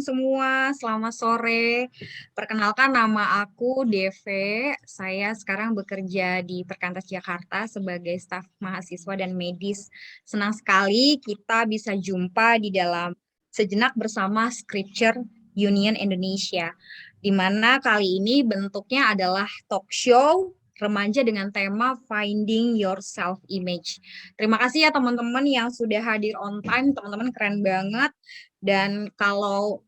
semua, selamat sore. Perkenalkan nama aku Deve. Saya sekarang bekerja di Perkantas Jakarta sebagai staf mahasiswa dan medis. Senang sekali kita bisa jumpa di dalam sejenak bersama Scripture Union Indonesia, di mana kali ini bentuknya adalah talk show remaja dengan tema Finding Your Self Image. Terima kasih ya teman-teman yang sudah hadir on time, teman-teman keren banget. Dan kalau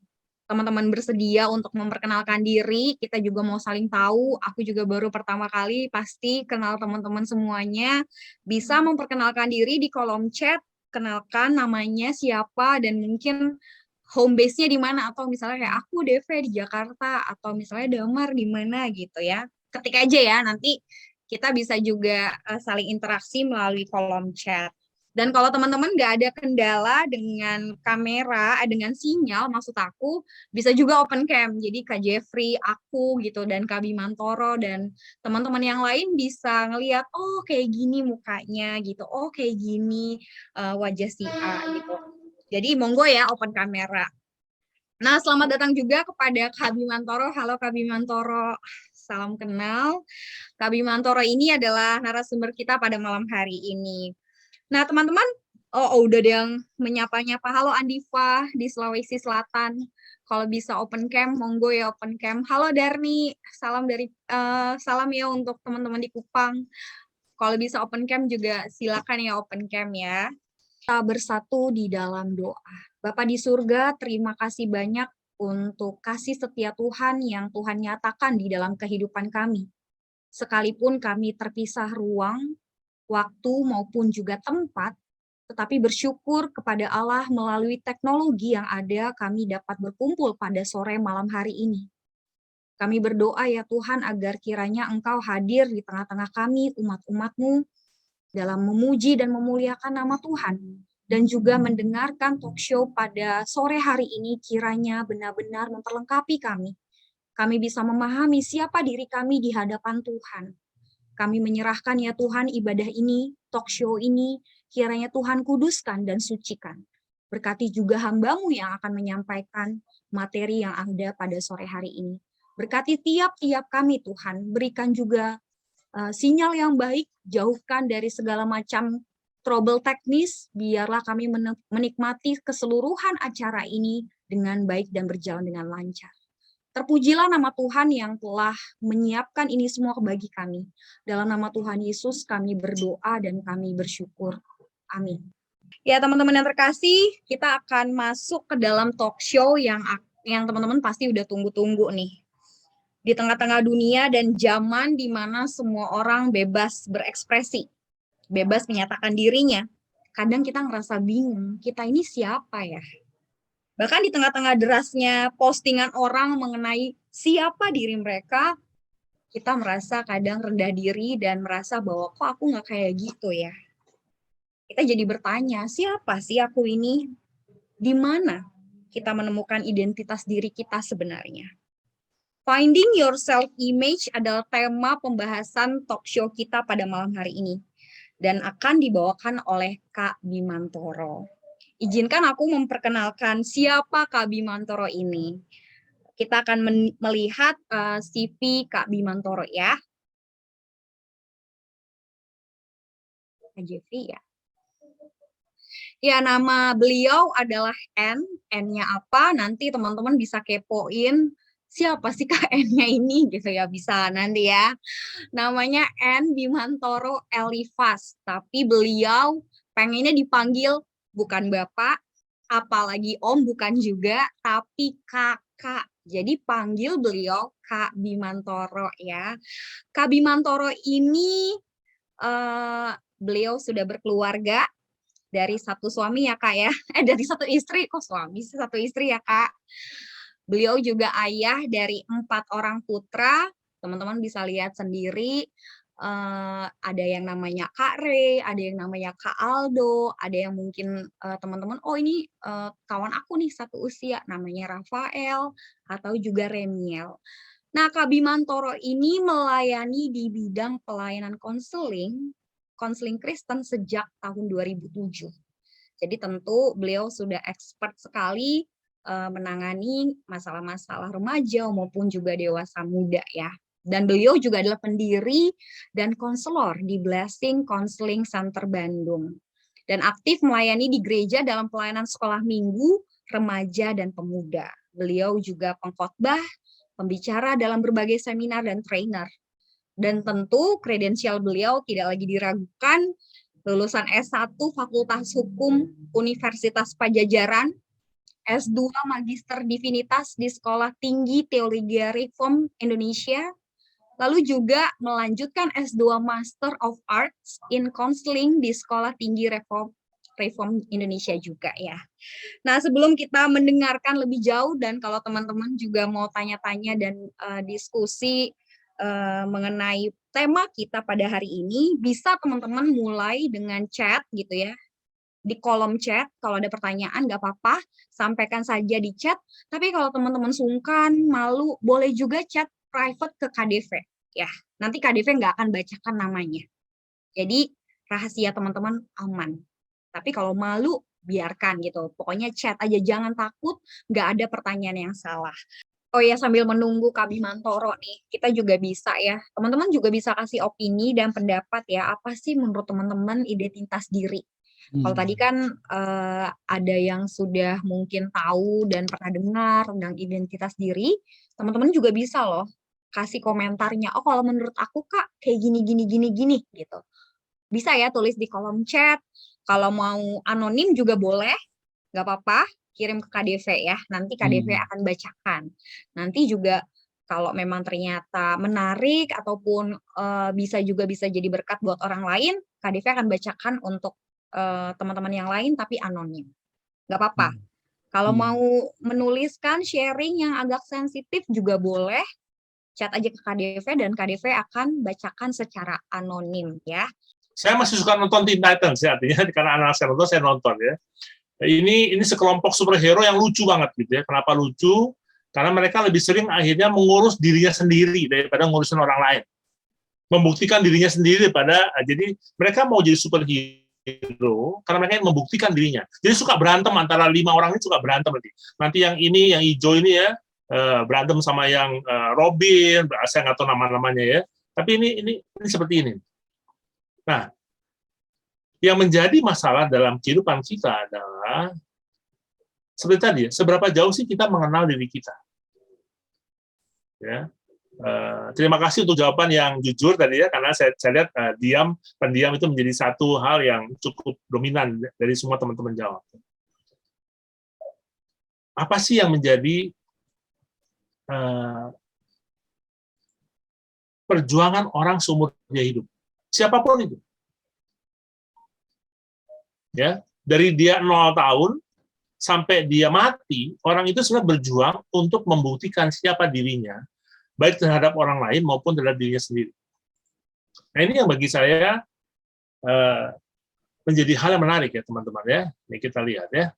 teman-teman bersedia untuk memperkenalkan diri, kita juga mau saling tahu. Aku juga baru pertama kali, pasti kenal teman-teman semuanya. Bisa memperkenalkan diri di kolom chat, kenalkan namanya siapa dan mungkin home base-nya di mana, atau misalnya kayak aku DV di Jakarta, atau misalnya Damar di mana gitu ya. Ketik aja ya, nanti kita bisa juga saling interaksi melalui kolom chat. Dan kalau teman-teman nggak ada kendala dengan kamera, dengan sinyal, maksud aku, bisa juga open cam. Jadi Kak Jeffrey, aku gitu, dan Kak Bimantoro, dan teman-teman yang lain bisa ngelihat, oh kayak gini mukanya gitu, oh kayak gini wajah si A gitu. Jadi monggo ya open kamera. Nah, selamat datang juga kepada Kak Bimantoro. Halo Kak Bimantoro, salam kenal. Kak Bimantoro ini adalah narasumber kita pada malam hari ini. Nah, teman-teman, udah ada yang menyapa-nyapa. Halo Andiva di Sulawesi Selatan. Kalau bisa open cam, monggo ya open cam. Halo Darni, salam ya untuk teman-teman di Kupang. Kalau bisa open cam juga silakan ya open cam ya. Kita bersatu di dalam doa. Bapa di surga, terima kasih banyak untuk kasih setia Tuhan yang Tuhan nyatakan di dalam kehidupan kami. Sekalipun kami terpisah ruang, waktu maupun juga tempat, tetapi bersyukur kepada Allah melalui teknologi yang ada, kami dapat berkumpul pada sore malam hari ini. Kami berdoa ya Tuhan agar kiranya Engkau hadir di tengah-tengah kami, umat-umat-Mu, dalam memuji dan memuliakan nama Tuhan. Dan juga mendengarkan talk show pada sore hari ini kiranya benar-benar memperlengkapi kami. Kami bisa memahami siapa diri kami di hadapan Tuhan. Kami menyerahkan ya Tuhan ibadah ini, talk show ini, kiranya Tuhan kuduskan dan sucikan. Berkati juga hamba-Mu yang akan menyampaikan materi yang ada pada sore hari ini. Berkati tiap-tiap kami Tuhan, berikan juga sinyal yang baik, jauhkan dari segala macam trouble teknis, biarlah kami menikmati keseluruhan acara ini dengan baik dan berjalan dengan lancar. Terpujilah nama Tuhan yang telah menyiapkan ini semua bagi kami. Dalam nama Tuhan Yesus kami berdoa dan kami bersyukur. Amin. Ya teman-teman yang terkasih, kita akan masuk ke dalam talk show yang teman-teman pasti udah tunggu-tunggu nih. Di tengah-tengah dunia dan zaman di mana semua orang bebas berekspresi, bebas menyatakan dirinya, kadang kita ngerasa bingung, kita ini siapa ya? Bahkan di tengah-tengah derasnya postingan orang mengenai siapa diri mereka, kita merasa kadang rendah diri dan merasa bahwa kok aku nggak kayak gitu ya. Kita jadi bertanya, siapa sih aku ini? Di mana kita menemukan identitas diri kita sebenarnya? Finding Your Self Image adalah tema pembahasan talk show kita pada malam hari ini dan akan dibawakan oleh Kak Bimantoro. Izinkan aku memperkenalkan siapa Kak Bimantoro ini. Kita akan melihat CV Kak Bimantoro ya. Kak Jeffrey ya. Ya, nama beliau adalah N. N-nya apa? Nanti teman-teman bisa kepoin siapa sih Kak N-nya ini gitu ya, bisa nanti ya. Namanya N Bimantoro Elifas, tapi beliau pengennya dipanggil bukan Bapak, apalagi Om bukan juga, tapi Kakak. Jadi panggil beliau Kak Bimantoro ya. Kak Bimantoro ini beliau sudah berkeluarga dari satu suami ya Kak ya. Dari satu istri, kok suami sih, satu istri ya Kak. Beliau juga ayah dari 4 orang putra. Teman-teman bisa lihat sendiri, ada yang namanya Kak Rey, ada yang namanya Kak Aldo, ada yang mungkin teman-teman, oh ini kawan aku nih satu usia, namanya Rafael, atau juga Remiel. Nah, Kak Bimantoro ini melayani di bidang pelayanan konseling Kristen sejak tahun 2007. Jadi tentu beliau sudah expert sekali menangani masalah-masalah remaja maupun juga dewasa muda ya. Dan beliau juga adalah pendiri dan konselor di Blessing Counseling Center Bandung. Dan aktif melayani di gereja dalam pelayanan sekolah minggu, remaja, dan pemuda. Beliau juga pengkhotbah, pembicara dalam berbagai seminar dan trainer. Dan tentu kredensial beliau tidak lagi diragukan, lulusan S1 Fakultas Hukum Universitas Pajajaran, S2 Magister Divinitas di Sekolah Tinggi Teologi Reform Indonesia, lalu juga melanjutkan S2 Master of Arts in Counseling di Sekolah Tinggi Reform Indonesia juga ya. Nah, sebelum kita mendengarkan lebih jauh dan kalau teman-teman juga mau tanya-tanya dan diskusi mengenai tema kita pada hari ini, bisa teman-teman mulai dengan chat gitu ya. Di kolom chat, kalau ada pertanyaan nggak apa-apa, sampaikan saja di chat. Tapi kalau teman-teman sungkan, malu, boleh juga chat private ke KDV. Ya, nanti KDV nggak akan bacakan namanya. Jadi rahasia teman-teman aman. Tapi kalau malu, biarkan gitu. Pokoknya chat aja, jangan takut, nggak ada pertanyaan yang salah. Oh ya, sambil menunggu Kak Bimantoro nih, kita juga bisa ya, teman-teman juga bisa kasih opini dan pendapat ya, apa sih menurut teman-teman identitas diri? Kalau tadi kan ada yang sudah mungkin tahu dan pernah dengar tentang identitas diri, teman-teman juga bisa loh kasih komentarnya. Oh, kalau menurut aku Kak kayak gini gitu. Bisa ya tulis di kolom chat. Kalau mau anonim juga boleh, nggak apa-apa. Kirim ke KDV ya. Nanti KDV akan bacakan. Nanti juga kalau memang ternyata menarik ataupun bisa jadi berkat buat orang lain, KDV akan bacakan untuk teman-teman yang lain tapi anonim. Nggak apa-apa. Kalau mau menuliskan sharing yang agak sensitif juga boleh, chat aja ke KDV dan KDV akan bacakan secara anonim ya. Saya masih suka nonton Teen Titans ya, artinya karena anak saya nonton, saya nonton ya. Ini sekelompok superhero yang lucu banget gitu ya. Kenapa lucu? Karena mereka lebih sering akhirnya mengurus dirinya sendiri daripada ngurusin orang lain. Membuktikan dirinya sendiri jadi mereka mau jadi superhero karena mereka ingin membuktikan dirinya. Jadi suka berantem antara 5 orang ini, suka berantem nanti yang ini, yang hijau ini ya berantem sama yang Robin, saya nggak tahu nama-namanya ya. Tapi ini seperti ini. Nah, yang menjadi masalah dalam kehidupan kita adalah seperti tadi, seberapa jauh sih kita mengenal diri kita. Ya. Terima kasih untuk jawaban yang jujur tadi ya, karena saya lihat pendiam itu menjadi satu hal yang cukup dominan dari semua teman-teman jawab. Apa sih yang menjadi perjuangan orang seumur dia hidup? Siapapun itu. Ya, dari dia 0 tahun sampai dia mati, orang itu sebenarnya berjuang untuk membuktikan siapa dirinya, baik terhadap orang lain maupun terhadap dirinya sendiri. Nah, ini yang bagi saya menjadi hal yang menarik ya teman-teman ya. Ini kita lihat ya.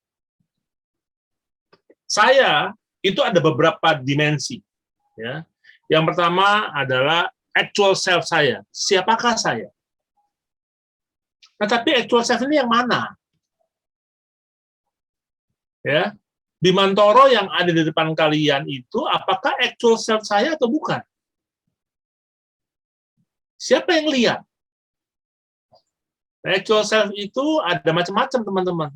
Saya itu ada beberapa dimensi. Ya. Yang pertama adalah actual self saya. Siapakah saya? Nah, tapi actual self ini yang mana? Ya. Bimantoro yang ada di depan kalian itu apakah actual self saya atau bukan? Siapa yang lihat? Actual self itu ada macam-macam teman-teman.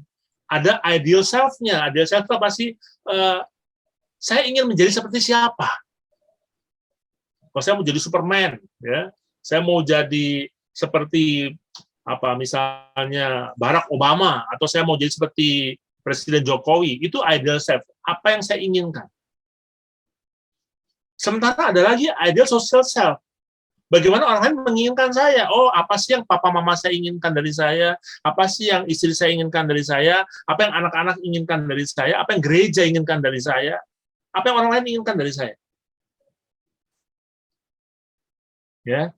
Ada ideal self-nya. Ideal self itu pasti saya ingin menjadi seperti siapa? Kalau saya mau jadi Superman, ya, saya mau jadi seperti misalnya Barack Obama, atau saya mau jadi seperti Presiden Jokowi, itu ideal self. Apa yang saya inginkan? Sementara ada lagi ideal social self. Bagaimana orang lain menginginkan saya? Oh, apa sih yang papa mama saya inginkan dari saya? Apa sih yang istri saya inginkan dari saya? Apa yang anak-anak inginkan dari saya? Apa yang gereja inginkan dari saya? Apa yang orang lain inginkan dari saya? Ya.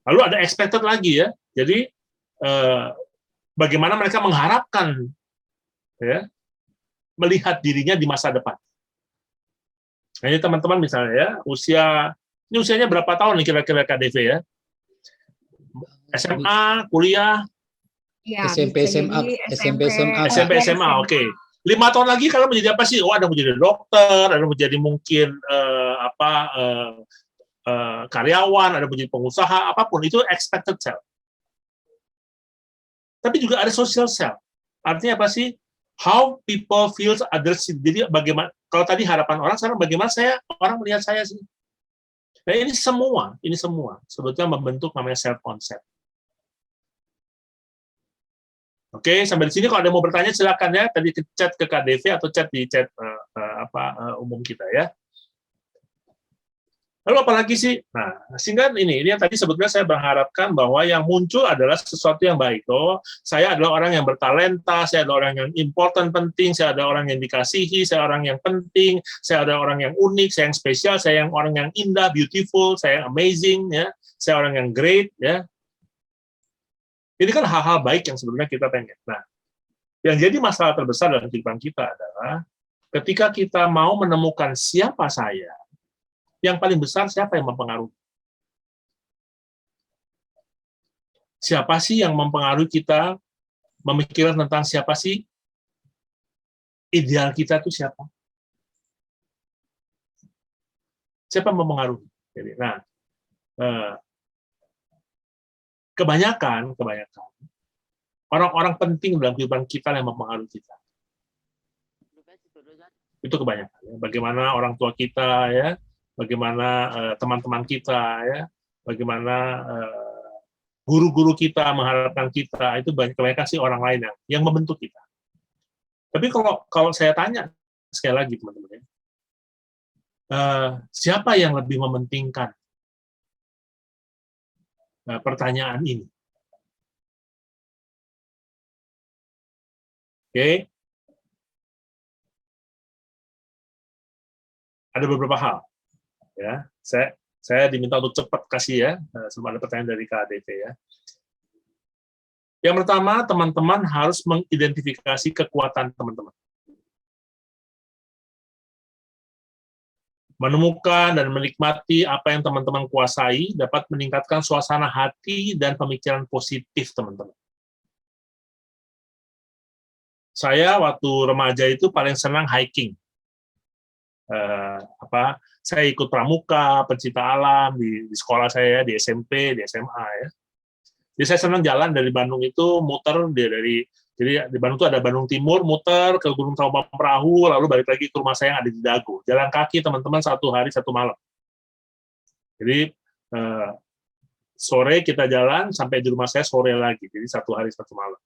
Lalu ada expected lagi ya. Jadi bagaimana mereka mengharapkan ya, melihat dirinya di masa depan. Nah, ini teman-teman misalnya ya, ini usianya berapa tahun nih kira-kira KDV ya? SMA, kuliah, Ya, SMP, SMA, SMP, SMA, SMP, SMA, oke. 5 tahun lagi kalian menjadi apa sih? Oh, ada menjadi dokter, ada menjadi mungkin karyawan, ada menjadi pengusaha, apapun itu expected self. Tapi juga ada social self. Artinya apa sih? How people feels others. Jadi bagaimana? Kalau tadi harapan orang, sekarang bagaimana orang melihat saya sih? Nah, ini semua sebetulnya membentuk namanya self concept. Oke, sampai di sini kalau ada mau bertanya silakan ya. Tadi chat ke KDV atau chat di chat umum kita ya. Lalu apalagi sih? Nah, sehingga ini yang tadi sebetulnya saya berharapkan bahwa yang muncul adalah sesuatu yang baik. Oh, saya adalah orang yang bertalenta, saya adalah orang yang important, penting, saya adalah orang yang dikasihi, saya orang yang penting, saya adalah orang yang unik, saya yang spesial, saya yang orang yang indah, beautiful, saya yang amazing, ya, saya orang yang great, ya. Ini kan hal-hal baik yang sebenarnya kita pengen. Nah, yang jadi masalah terbesar dalam kehidupan kita adalah ketika kita mau menemukan siapa saya, yang paling besar siapa yang mempengaruhi? Siapa sih yang mempengaruhi kita memikirkan tentang siapa sih ideal kita itu siapa? Siapa yang mempengaruhi? Jadi, nah, kebanyakan orang-orang penting dalam kehidupan kita yang mempengaruhi kita. Itu kebanyakan. Ya. Bagaimana orang tua kita, ya, bagaimana teman-teman kita, ya, bagaimana guru-guru kita mengharapkan kita, itu kebanyakan sih orang lain yang membentuk kita. Tapi kalau saya tanya sekali lagi teman-teman, ya, siapa yang lebih mementingkan pertanyaan ini? Oke, ada beberapa hal. Ya, saya diminta untuk cepat kasih ya, sebelum ada pertanyaan dari KDP ya. Yang pertama, teman-teman harus mengidentifikasi kekuatan teman-teman. Menemukan dan menikmati apa yang teman-teman kuasai dapat meningkatkan suasana hati dan pemikiran positif teman-teman. Saya waktu remaja itu paling senang hiking. Saya ikut pramuka, pencinta alam di sekolah saya, di SMP, di SMA ya. Jadi saya senang jalan dari Bandung itu muter jadi di Bandung itu ada Bandung Timur, muter ke Gunung Tauban Perahu, lalu balik lagi ke rumah saya yang ada di Dago. Jalan kaki teman-teman 1 hari 1 malam. Jadi sore kita jalan sampai di rumah saya sore lagi, jadi 1 hari 1 malam.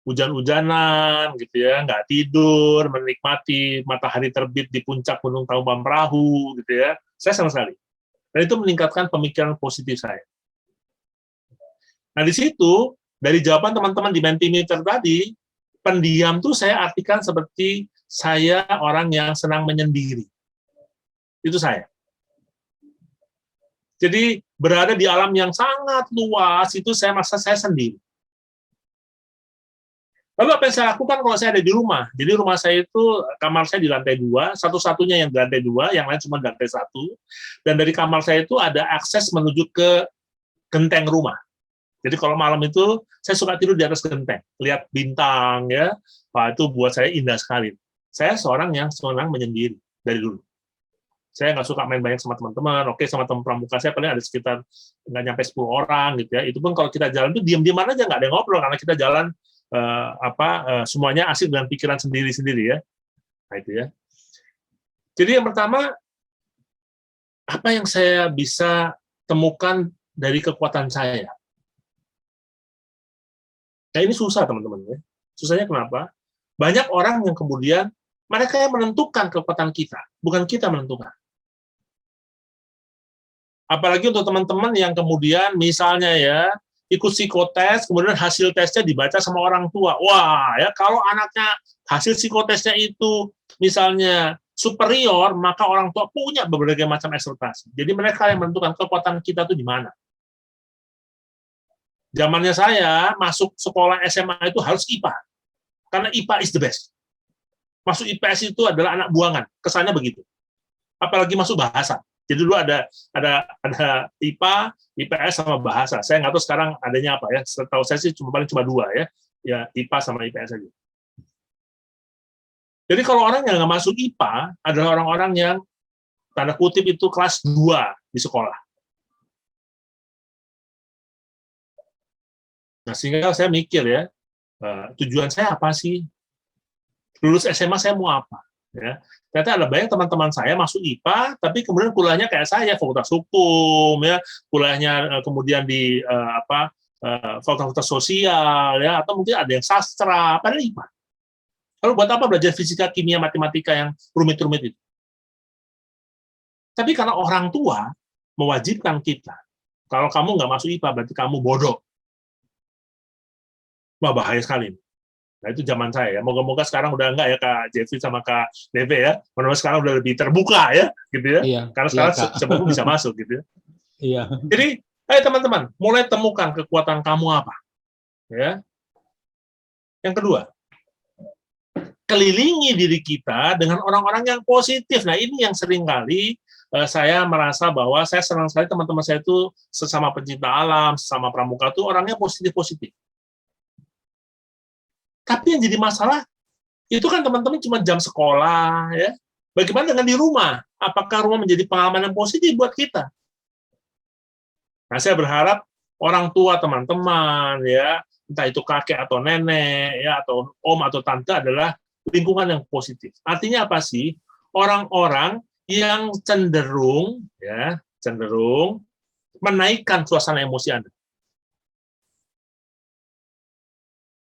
Hujan-hujanan gitu ya, nggak tidur, menikmati matahari terbit di puncak Gunung Tauban Perahu gitu ya. Saya senang sekali. Dan itu meningkatkan pemikiran positif saya. Nah, di situ dari jawaban teman-teman di Mentimeter tadi, pendiam tuh saya artikan seperti saya orang yang senang menyendiri. Itu saya. Jadi berada di alam yang sangat luas itu saya merasa saya sendiri. Lalu apa yang saya lakukan kalau saya ada di rumah? Jadi rumah saya itu, kamar saya di lantai 2, satu-satunya yang di lantai 2, yang lain cuma di lantai 1. Dan dari kamar saya itu ada akses menuju ke genteng rumah. Jadi kalau malam itu, saya suka tidur di atas genteng. Lihat bintang, ya. Wah, itu buat saya indah sekali. Saya seorang yang senang menyendiri dari dulu. Saya nggak suka main banyak sama teman-teman. Oke, sama teman pramuka saya paling ada sekitar nggak nyampe 10 orang, gitu ya. Itu pun kalau kita jalan itu diam-diam aja, nggak ada yang ngobrol, karena kita jalan semuanya asik dengan pikiran sendiri-sendiri ya. Nah, itu ya. Jadi yang pertama, apa yang saya bisa temukan dari kekuatan saya? Nah, ini susah teman-teman ya. Susahnya kenapa? Banyak orang yang kemudian mereka yang menentukan kekuatan kita, bukan kita menentukan. Apalagi untuk teman-teman yang kemudian misalnya ya ikut psikotes, kemudian hasil tesnya dibaca sama orang tua. Wah, ya kalau anaknya hasil psikotesnya itu misalnya superior, maka orang tua punya berbagai macam ekspektasi. Jadi mereka yang menentukan kekuatan kita itu di mana. Zamannya saya masuk sekolah SMA itu harus IPA, karena IPA is the best. Masuk IPS itu adalah anak buangan, kesannya begitu. Apalagi masuk bahasa. Jadi dulu ada IPA, IPS sama bahasa. Saya nggak tahu sekarang adanya apa ya. Setahu saya sih paling cuma 2 ya. Ya IPA sama IPS saja. Jadi kalau orang yang nggak masuk IPA adalah orang-orang yang tanda kutip itu kelas 2 di sekolah. Nah, sehingga saya mikir ya, tujuan saya apa sih? Lulus SMA saya mau apa? Ya. Ternyata ada banyak teman-teman saya masuk IPA, tapi kemudian kuliahnya kayak saya, fakultas hukum, ya, kuliahnya kemudian di fakultas sosial, ya, atau mungkin ada yang sastra, padahal IPA. Lalu buat apa belajar fisika, kimia, matematika yang rumit-rumit itu? Tapi karena orang tua mewajibkan kita, kalau kamu nggak masuk IPA, berarti kamu bodoh. Wah, bahaya sekali. Nah, itu zaman saya ya. Moga-moga sekarang udah enggak ya Kak Jeffrey sama Kak Deve ya. Mudah-mudahan sekarang udah lebih terbuka ya, gitu ya. Iya, Karena iya, sekarang siapapun bisa masuk gitu ya. Iya. Jadi, ayo teman-teman, mulai temukan kekuatan kamu apa. Ya. Yang kedua, kelilingi diri kita dengan orang-orang yang positif. Nah, ini yang seringkali saya merasa bahwa saya senang sekali teman-teman saya itu sesama pencinta alam, sesama pramuka itu orangnya positif-positif. Tapi yang jadi masalah, itu kan teman-teman cuma jam sekolah, ya. Bagaimana dengan di rumah? Apakah rumah menjadi pengalaman yang positif buat kita? Nah, saya berharap orang tua teman-teman, ya, entah itu kakek atau nenek, ya, atau om atau tante adalah lingkungan yang positif. Artinya apa sih? Orang-orang yang cenderung menaikkan suasana emosi Anda.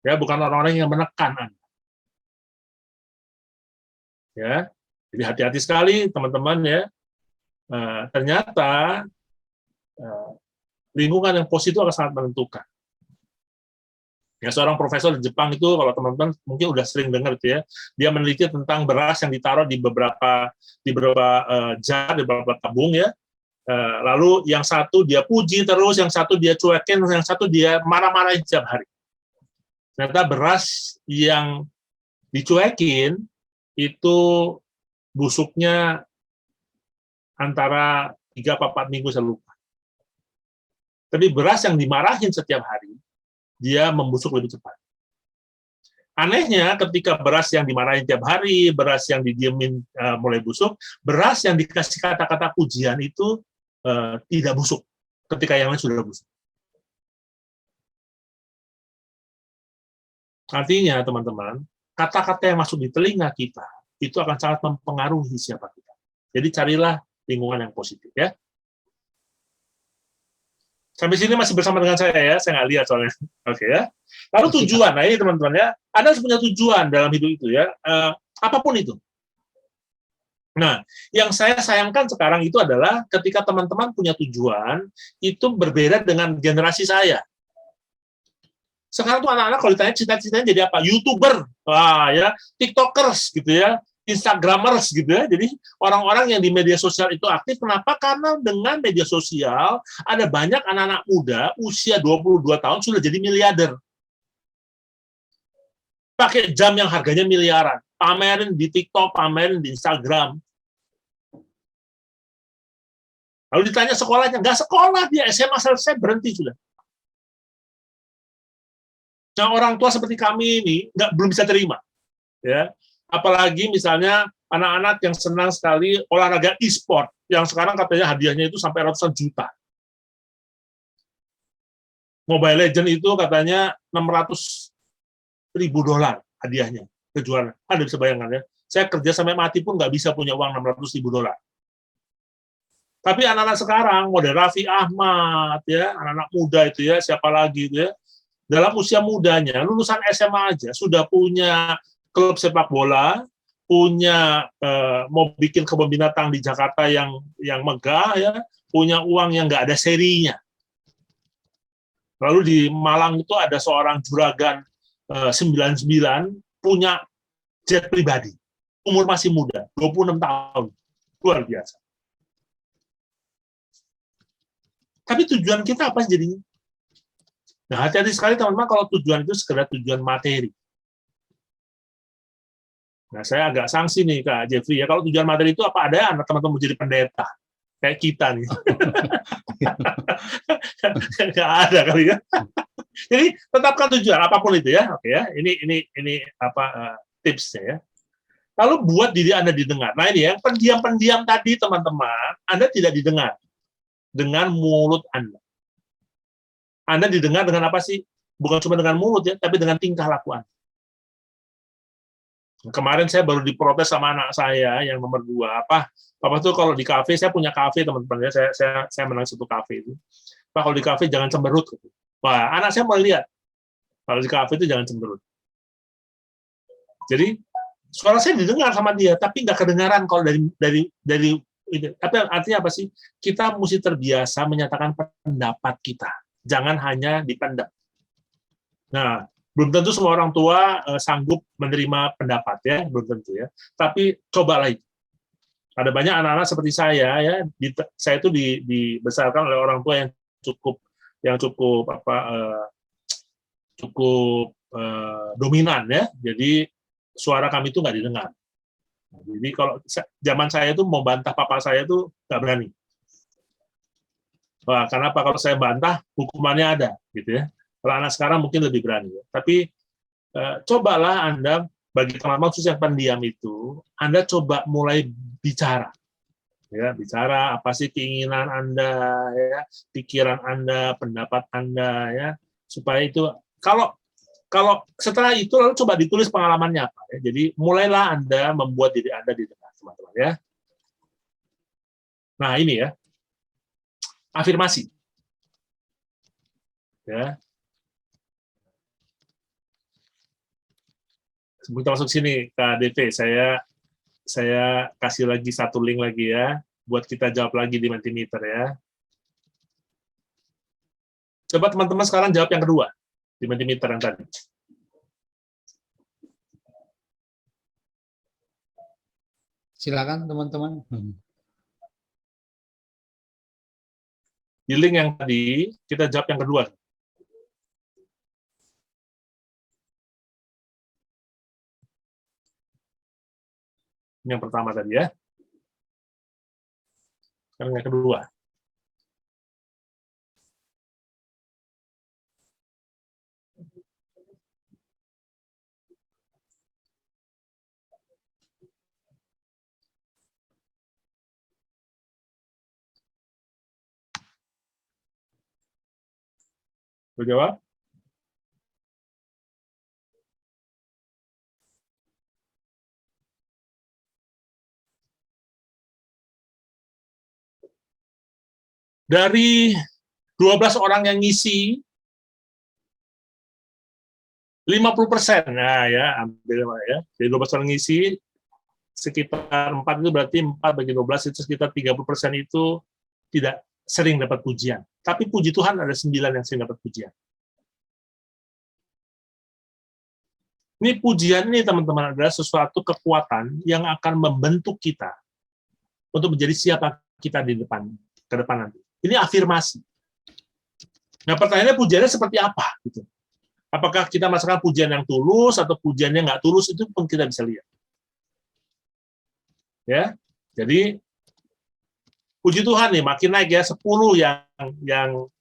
Ya, bukan orang-orang yang menekan Anda. Ya, jadi hati-hati sekali teman-teman ya. Ternyata lingkungan yang positif akan sangat menentukan. Ya, seorang profesor di Jepang itu, kalau teman-teman mungkin udah sering dengar itu ya, dia meneliti tentang beras yang ditaruh di beberapa jar, di beberapa tabung ya. Lalu yang satu dia puji terus, yang satu dia cuekin, yang satu dia marah-marahin setiap hari. Ternyata beras yang dicuekin itu busuknya antara 3-4 minggu saya lupa. Tapi beras yang dimarahin setiap hari, dia membusuk lebih cepat. Anehnya, ketika beras yang dimarahin tiap hari, beras yang didiemin mulai busuk, beras yang dikasih kata-kata pujian itu tidak busuk ketika yang lain sudah busuk. Artinya, teman-teman, kata-kata yang masuk di telinga kita, itu akan sangat mempengaruhi siapa kita. Jadi carilah lingkungan yang positif, ya. Sampai sini masih bersama dengan saya ya, saya nggak lihat soalnya. Oke ya. Lalu tujuan, nah ini teman-teman ya, Anda harus punya tujuan dalam hidup itu ya, apapun itu. Nah, yang saya sayangkan sekarang itu adalah ketika teman-teman punya tujuan, itu berbeda dengan generasi saya. Sekarang tuh anak-anak kalau ditanya cita-citanya jadi apa? YouTuber, ya, TikTokers gitu ya, Instagramers gitu ya. Jadi orang-orang yang di media sosial itu aktif. Kenapa? Karena dengan media sosial ada banyak anak-anak muda usia 22 tahun sudah jadi miliarder. Pakai jam yang harganya miliaran, pamerin di TikTok, pamerin di Instagram. Lalu ditanya sekolahnya, nggak sekolah dia, SMA selesai berhenti sudah. Nah, orang tua seperti kami ini belum bisa terima, ya. Apalagi misalnya anak-anak yang senang sekali olahraga e-sport, yang sekarang katanya hadiahnya itu sampai ratusan juta. Mobile Legends itu katanya $600.000 hadiahnya kejuaraan. Anda bisa bayangkan ya. Saya kerja sampai mati pun nggak bisa punya uang $600.000. Tapi anak-anak sekarang, model Raffi Ahmad, ya, anak-anak muda itu ya, siapa lagi itu ya, dalam usia mudanya, lulusan SMA aja, sudah punya klub sepak bola, punya mau bikin kebun binatang di Jakarta yang megah, ya, punya uang yang nggak ada serinya. Lalu di Malang itu ada seorang juragan 99, punya jet pribadi, umur masih muda, 26 tahun, luar biasa. Tapi tujuan kita apa sih jadinya? Nah, hati-hati sekali teman-teman kalau tujuan itu sekedar tujuan materi. Nah, saya agak sanksi nih Kak Jeffrey ya, kalau tujuan materi itu apa ada anak teman-teman menjadi pendeta kayak kita nih. Nggak ada kali ya. Jadi tetapkan tujuan apapun itu ya. Oke ya. Ini tipsnya ya. Lalu buat diri Anda didengar. Nah ini yang pendiam-pendiam tadi teman-teman, Anda tidak didengar dengan mulut Anda. Anda didengar dengan apa sih? Bukan cuma dengan mulut ya, tapi dengan tingkah laku Anda. Kemarin saya baru diprotes sama anak saya yang nomor 2. Papa tuh kalau di kafe, saya punya kafe teman-teman ya, saya menang satu kafe itu. Pak, kalau di kafe jangan cemberut. Wah, anak saya mau lihat. Kalau di kafe itu jangan cemberut. Jadi suara saya didengar sama dia, tapi nggak kedengaran kalau dari itu. Tapi artinya apa sih? Kita mesti terbiasa menyatakan pendapat kita. Jangan hanya dipendam. Nah, belum tentu semua orang tua sanggup menerima pendapat ya, belum tentu ya. Tapi cobalah itu. Ada banyak anak-anak seperti saya ya, saya itu dibesarkan oleh orang tua yang cukup dominan ya. Jadi suara kami itu nggak didengar. Jadi kalau zaman saya itu mau bantah papa saya itu nggak berani. Wah, kenapa kalau saya bantah hukumannya ada, gitu ya. Kalau anak sekarang mungkin lebih berani. Ya. Tapi cobalah Anda bagi teman-teman khusus yang pendiam itu, Anda coba mulai bicara. Ya, bicara apa sih keinginan Anda, ya, pikiran Anda, pendapat Anda, ya, supaya itu kalau setelah itu lalu coba ditulis pengalamannya apa. Ya. Jadi mulailah Anda membuat diri Anda didengar, teman-teman ya. Nah ini ya, afirmasi. Ya, sebelum kita masuk sini Kak DV, saya kasih lagi satu link lagi ya, buat kita jawab lagi di Mentimeter ya. Coba teman-teman sekarang jawab yang kedua di Mentimeter yang tadi. Silakan teman-teman. Di link yang tadi, kita jawab yang kedua. Yang pertama tadi ya. Sekarang yang kedua. Berjawab? Dari 12 orang yang ngisi, 50%. Nah ya, ambil ya. Dari 12 orang ngisi, sekitar 4 itu berarti 4 bagi 12 itu sekitar 30% itu tidak sering dapat pujian. Tapi puji Tuhan ada 9 yang sering dapat pujian. Ini pujian ini teman-teman adalah sesuatu kekuatan yang akan membentuk kita untuk menjadi siapa kita di depan, ke depan nanti. Ini afirmasi. Nah pertanyaannya pujiannya seperti apa? Gitu. Apakah kita merasakan pujian yang tulus atau pujiannya nggak tulus, itu pun kita bisa lihat. Ya, jadi puji Tuhan nih makin naik ya, 10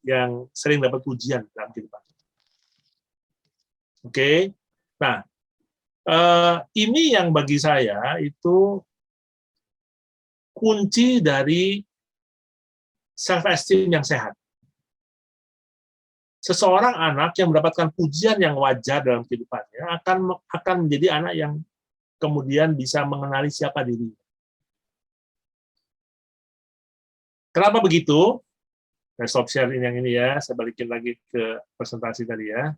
yang sering dapat pujian dalam kehidupan. Oke. Nah, ini yang bagi saya itu kunci dari self esteem yang sehat. Seseorang anak yang mendapatkan pujian yang wajar dalam kehidupannya akan menjadi anak yang kemudian bisa mengenali siapa dirinya. Kenapa begitu? Saya stop sharing yang ini ya, saya balikin lagi ke presentasi tadi ya.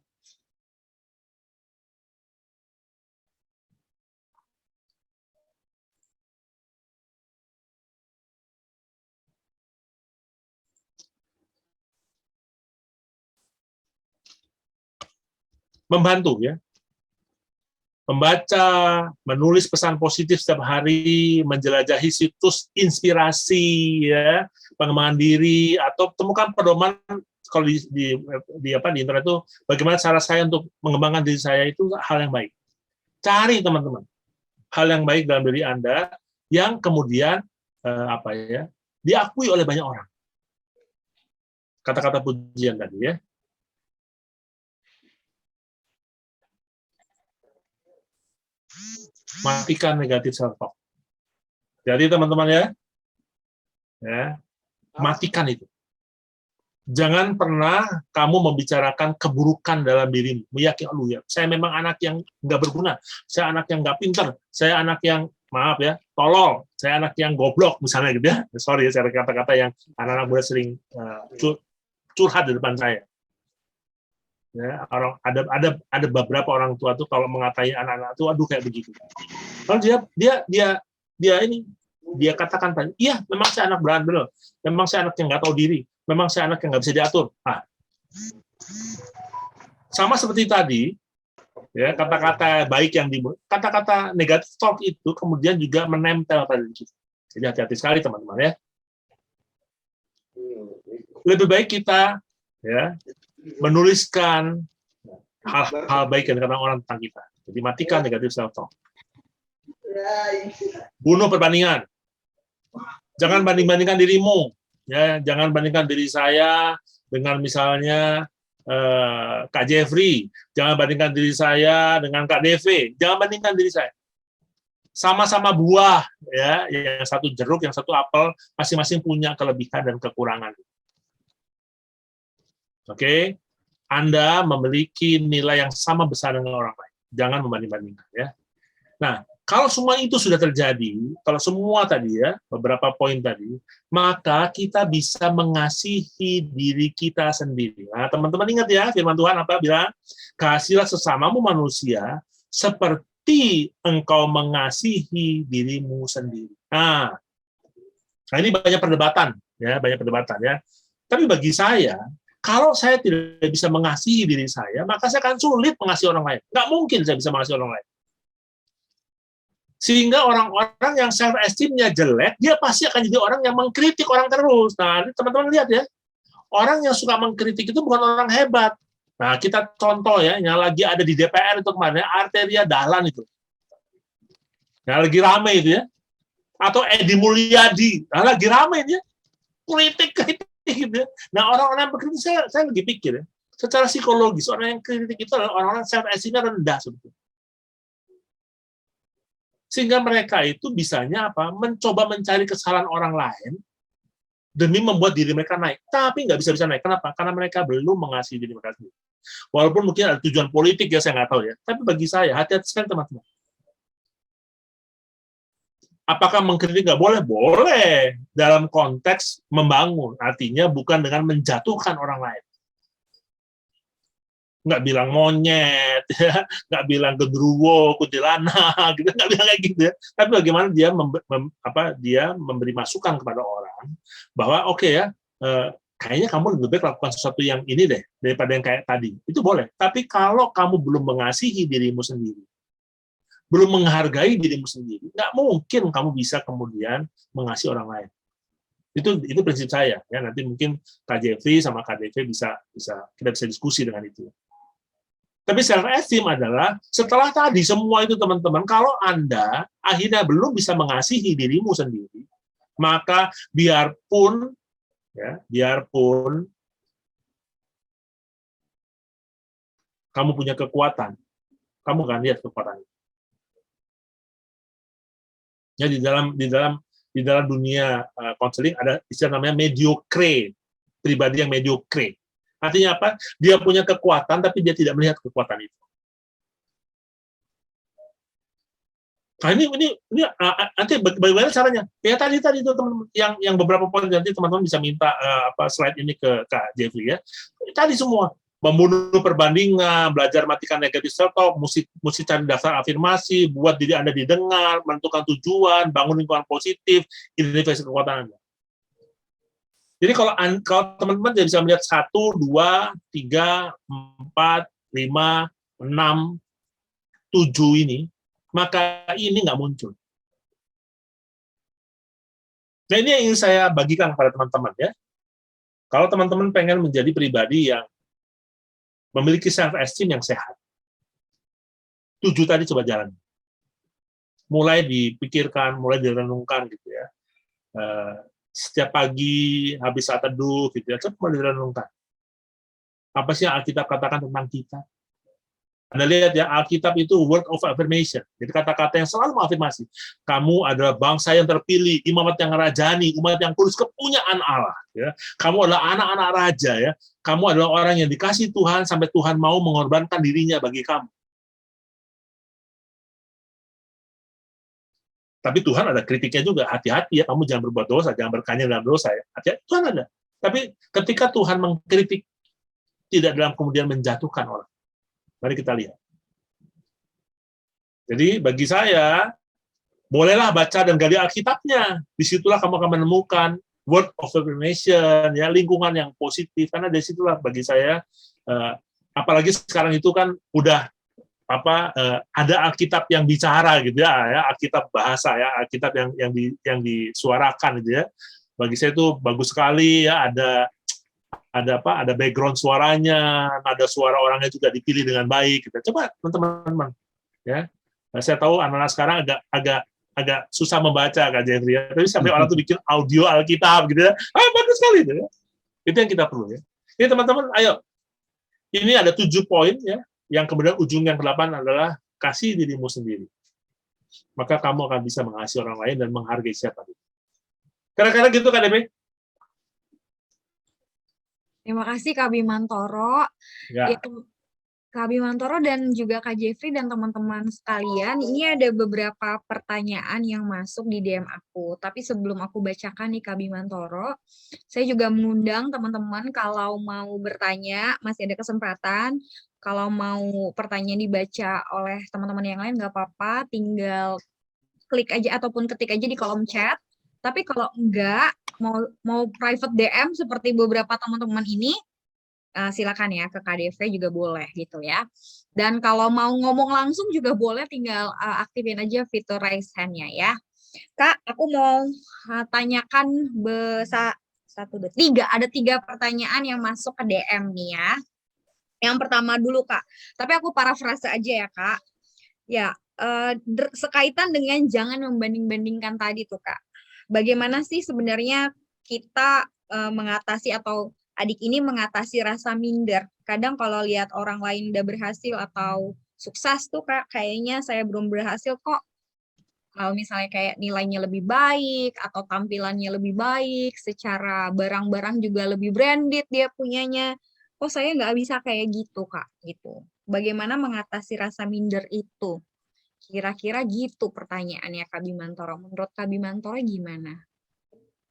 Membantu ya. Membaca, menulis pesan positif setiap hari, menjelajahi situs inspirasi ya, pengembangan diri, atau temukan pedoman kalau di internet itu bagaimana cara saya untuk mengembangkan diri saya, itu hal yang baik. Cari teman-teman hal yang baik dalam diri Anda yang kemudian diakui oleh banyak orang. Kata-kata pujian tadi ya. Matikan negatif self-talk. Jadi teman-teman ya, matikan itu. Jangan pernah kamu membicarakan keburukan dalam dirimu. Meyakini, lu ya, saya memang anak yang nggak berguna, saya anak yang nggak pintar, saya anak yang, maaf ya, tolol, saya anak yang goblok, misalnya gitu ya. Sorry ya, saya kata-kata yang anak-anak muda sering curhat di depan saya. Ya, ada beberapa orang tua tuh kalau mengatai anak-anak tuh, aduh kayak begitu. Lalu dia katakan, iya, memang saya anak bandel, memang saya anak yang nggak tahu diri, memang saya anak yang nggak bisa diatur. Nah, sama seperti tadi, ya, kata-kata baik yang kata-kata negatif talk itu kemudian juga menempel pada diri kita. Jadi hati-hati sekali teman-teman ya. Lebih baik kita ya menuliskan hal-hal baik yang dikatakan orang tentang kita. Jadi matikan negatif self talk. Bunuh perbandingan. Jangan banding-bandingkan dirimu. Ya, jangan bandingkan diri saya dengan misalnya Kak Jeffrey. Jangan bandingkan diri saya dengan Kak Deve. Jangan bandingkan diri saya. Sama-sama buah, ya, yang satu jeruk, yang satu apel, masing-masing punya kelebihan dan kekurangan. Oke, Anda memiliki nilai yang sama besar dengan orang lain. Jangan membanding-bandingkan, ya. Nah, kalau semua itu sudah terjadi, kalau semua tadi ya, beberapa poin tadi, maka kita bisa mengasihi diri kita sendiri. Nah, teman-teman ingat ya, firman Tuhan apa bilang? Kasihilah sesamamu manusia seperti engkau mengasihi dirimu sendiri. Nah ini banyak perdebatan ya, Tapi bagi saya, kalau saya tidak bisa mengasihi diri saya, maka saya akan sulit mengasihi orang lain. Nggak mungkin saya bisa mengasihi orang lain. Sehingga orang-orang yang self-esteem-nya jelek, dia pasti akan jadi orang yang mengkritik orang terus. Nah, teman-teman lihat ya, orang yang suka mengkritik itu bukan orang hebat. Nah, kita contoh ya, yang lagi ada di DPR itu kemarin, Arteria Dahlan itu. Yang lagi rame itu ya. Atau Edi Mulyadi, nah, lagi rame ya. Kritik gitu ya. Nah, orang-orang yang berkritik, saya lagi pikir ya, secara psikologis, orang yang kritik itu adalah orang-orang self-esteem-nya rendah sebetulnya. Sehingga mereka itu bisanya apa? Mencoba mencari kesalahan orang lain demi membuat diri mereka naik. Tapi nggak bisa naik. Kenapa? Karena mereka belum mengasihi diri mereka sendiri. Walaupun mungkin ada tujuan politik ya, saya nggak tahu ya. Tapi bagi saya, hati-hati sekali teman-teman. Apakah mengkritik nggak boleh? Boleh. Dalam konteks membangun. Artinya bukan dengan menjatuhkan orang lain. Nggak bilang monyet, ya, nggak bilang gendruwo, kuntilanak, gitu, nggak bilang kayak gitu ya. Tapi bagaimana dia memberi masukan kepada orang bahwa oke ya, kayaknya kamu lebih baik lakukan sesuatu yang ini deh daripada yang kayak tadi. Itu boleh. Tapi kalau kamu belum mengasihi dirimu sendiri, belum menghargai dirimu sendiri, nggak mungkin kamu bisa kemudian mengasihi orang lain. Itu prinsip saya ya. Nanti mungkin Kak Jeffrey sama Kak Deve kita bisa diskusi dengan itu. Tapi self-esteem adalah setelah tadi semua itu teman-teman, kalau Anda akhirnya belum bisa mengasihi dirimu sendiri, maka biarpun kamu punya kekuatan, kamu akan lihat kekuatan itu. Ya, di dalam dunia konseling ada istilah namanya mediocre, pribadi yang mediocre. Artinya apa? Dia punya kekuatan, tapi dia tidak melihat kekuatan itu. Nah, ini nanti bagaimana caranya? Ya tadi itu teman-teman, yang beberapa poin nanti teman-teman bisa minta slide ini ke Kak Jeffrey ya. Tadi semua membunuh perbandingan, belajar matikan negatif self-talk, mesti cari dasar afirmasi, buat diri Anda didengar, menentukan tujuan, bangun lingkungan positif, identifikasi kekuatan Anda. Jadi kalau teman-teman bisa melihat 1, 2, 3, 4, 5, 6, 7 ini, maka ini nggak muncul. Nah, ini yang ingin saya bagikan kepada teman-teman ya. Kalau teman-teman pengen menjadi pribadi yang memiliki self-esteem yang sehat, 7 tadi coba jalan. Mulai dipikirkan, mulai direnungkan gitu ya. Setiap pagi habis saat teduh gitu ya, coba direnungkan. Apa sih yang Alkitab katakan tentang kita? Anda lihat ya, Alkitab itu word of affirmation. Jadi kata-kata yang selalu mengafirmasi. Kamu adalah bangsa yang terpilih, imamat yang rajani, umat yang kudus, kepunyaan Allah. Ya. Kamu adalah anak-anak raja. Ya. Kamu adalah orang yang dikasih Tuhan sampai Tuhan mau mengorbankan dirinya bagi kamu. Tapi Tuhan ada kritiknya juga. Hati-hati ya, kamu jangan berbuat dosa, jangan berkanyang dalam dosa. Ya. Hati-hati, Tuhan ada. Tapi ketika Tuhan mengkritik, tidak dalam kemudian menjatuhkan orang. Mari kita lihat. Jadi bagi saya, bolehlah baca dan gali Alkitabnya. Disitulah kamu akan menemukan word of affirmation, ya, lingkungan yang positif. Karena dari situlah bagi saya, apalagi sekarang itu kan udah ada Alkitab yang bicara gitu ya, Alkitab bahasa ya, Alkitab yang disuarakan gitu ya. Bagi saya itu bagus sekali ya, ada background suaranya, ada suara orangnya juga dipilih dengan baik. Gitu. Coba teman-teman, ya. Nah, saya tahu anak-anak sekarang agak susah membaca Kak Jeffrey, ya. Tapi sampai orang tuh bikin audio Alkitab gitu ya. Bagus sekali itu ya. Itu yang kita perlu ya. Ini teman-teman, ayo. Ini ada 7 poin ya. Yang kemudian ujung yang ke-8 adalah kasih dirimu sendiri. Maka kamu akan bisa mengasihi orang lain dan menghargai siapa itu. Kira-kira gitu Kak DP? Terima kasih Kak Bimantoro. Ya. Kak Bimantoro dan juga Kak Jeffrey dan teman-teman sekalian, ini ada beberapa pertanyaan yang masuk di DM aku. Tapi sebelum aku bacakan nih Kak Bimantoro, saya juga mengundang teman-teman kalau mau bertanya, masih ada kesempatan. Kalau mau pertanyaan dibaca oleh teman-teman yang lain, nggak apa-apa, tinggal klik aja ataupun ketik aja di kolom chat. Tapi kalau enggak, mau private DM seperti beberapa teman-teman ini, silakan ya ke KDV juga boleh gitu ya. Dan kalau mau ngomong langsung juga boleh, tinggal aktifin aja fitur raise hand-nya ya. Kak, aku mau tanyakan ada 3 pertanyaan yang masuk ke DM nih ya. Yang pertama dulu Kak, tapi aku parafrase aja ya Kak. Ya, sekaitan dengan jangan membanding-bandingkan tadi tuh Kak. Bagaimana sih sebenarnya kita mengatasi atau adik ini mengatasi rasa minder? Kadang kalau lihat orang lain udah berhasil atau sukses tuh Kak, kayaknya saya belum berhasil kok. Kalau misalnya kayak nilainya lebih baik atau tampilannya lebih baik, secara barang-barang juga lebih branded dia punyanya. Kok saya nggak bisa kayak gitu Kak, gitu. Bagaimana mengatasi rasa minder itu? Kira-kira gitu pertanyaannya Kak Bimantoro. Menurut Kak Bimantoro gimana?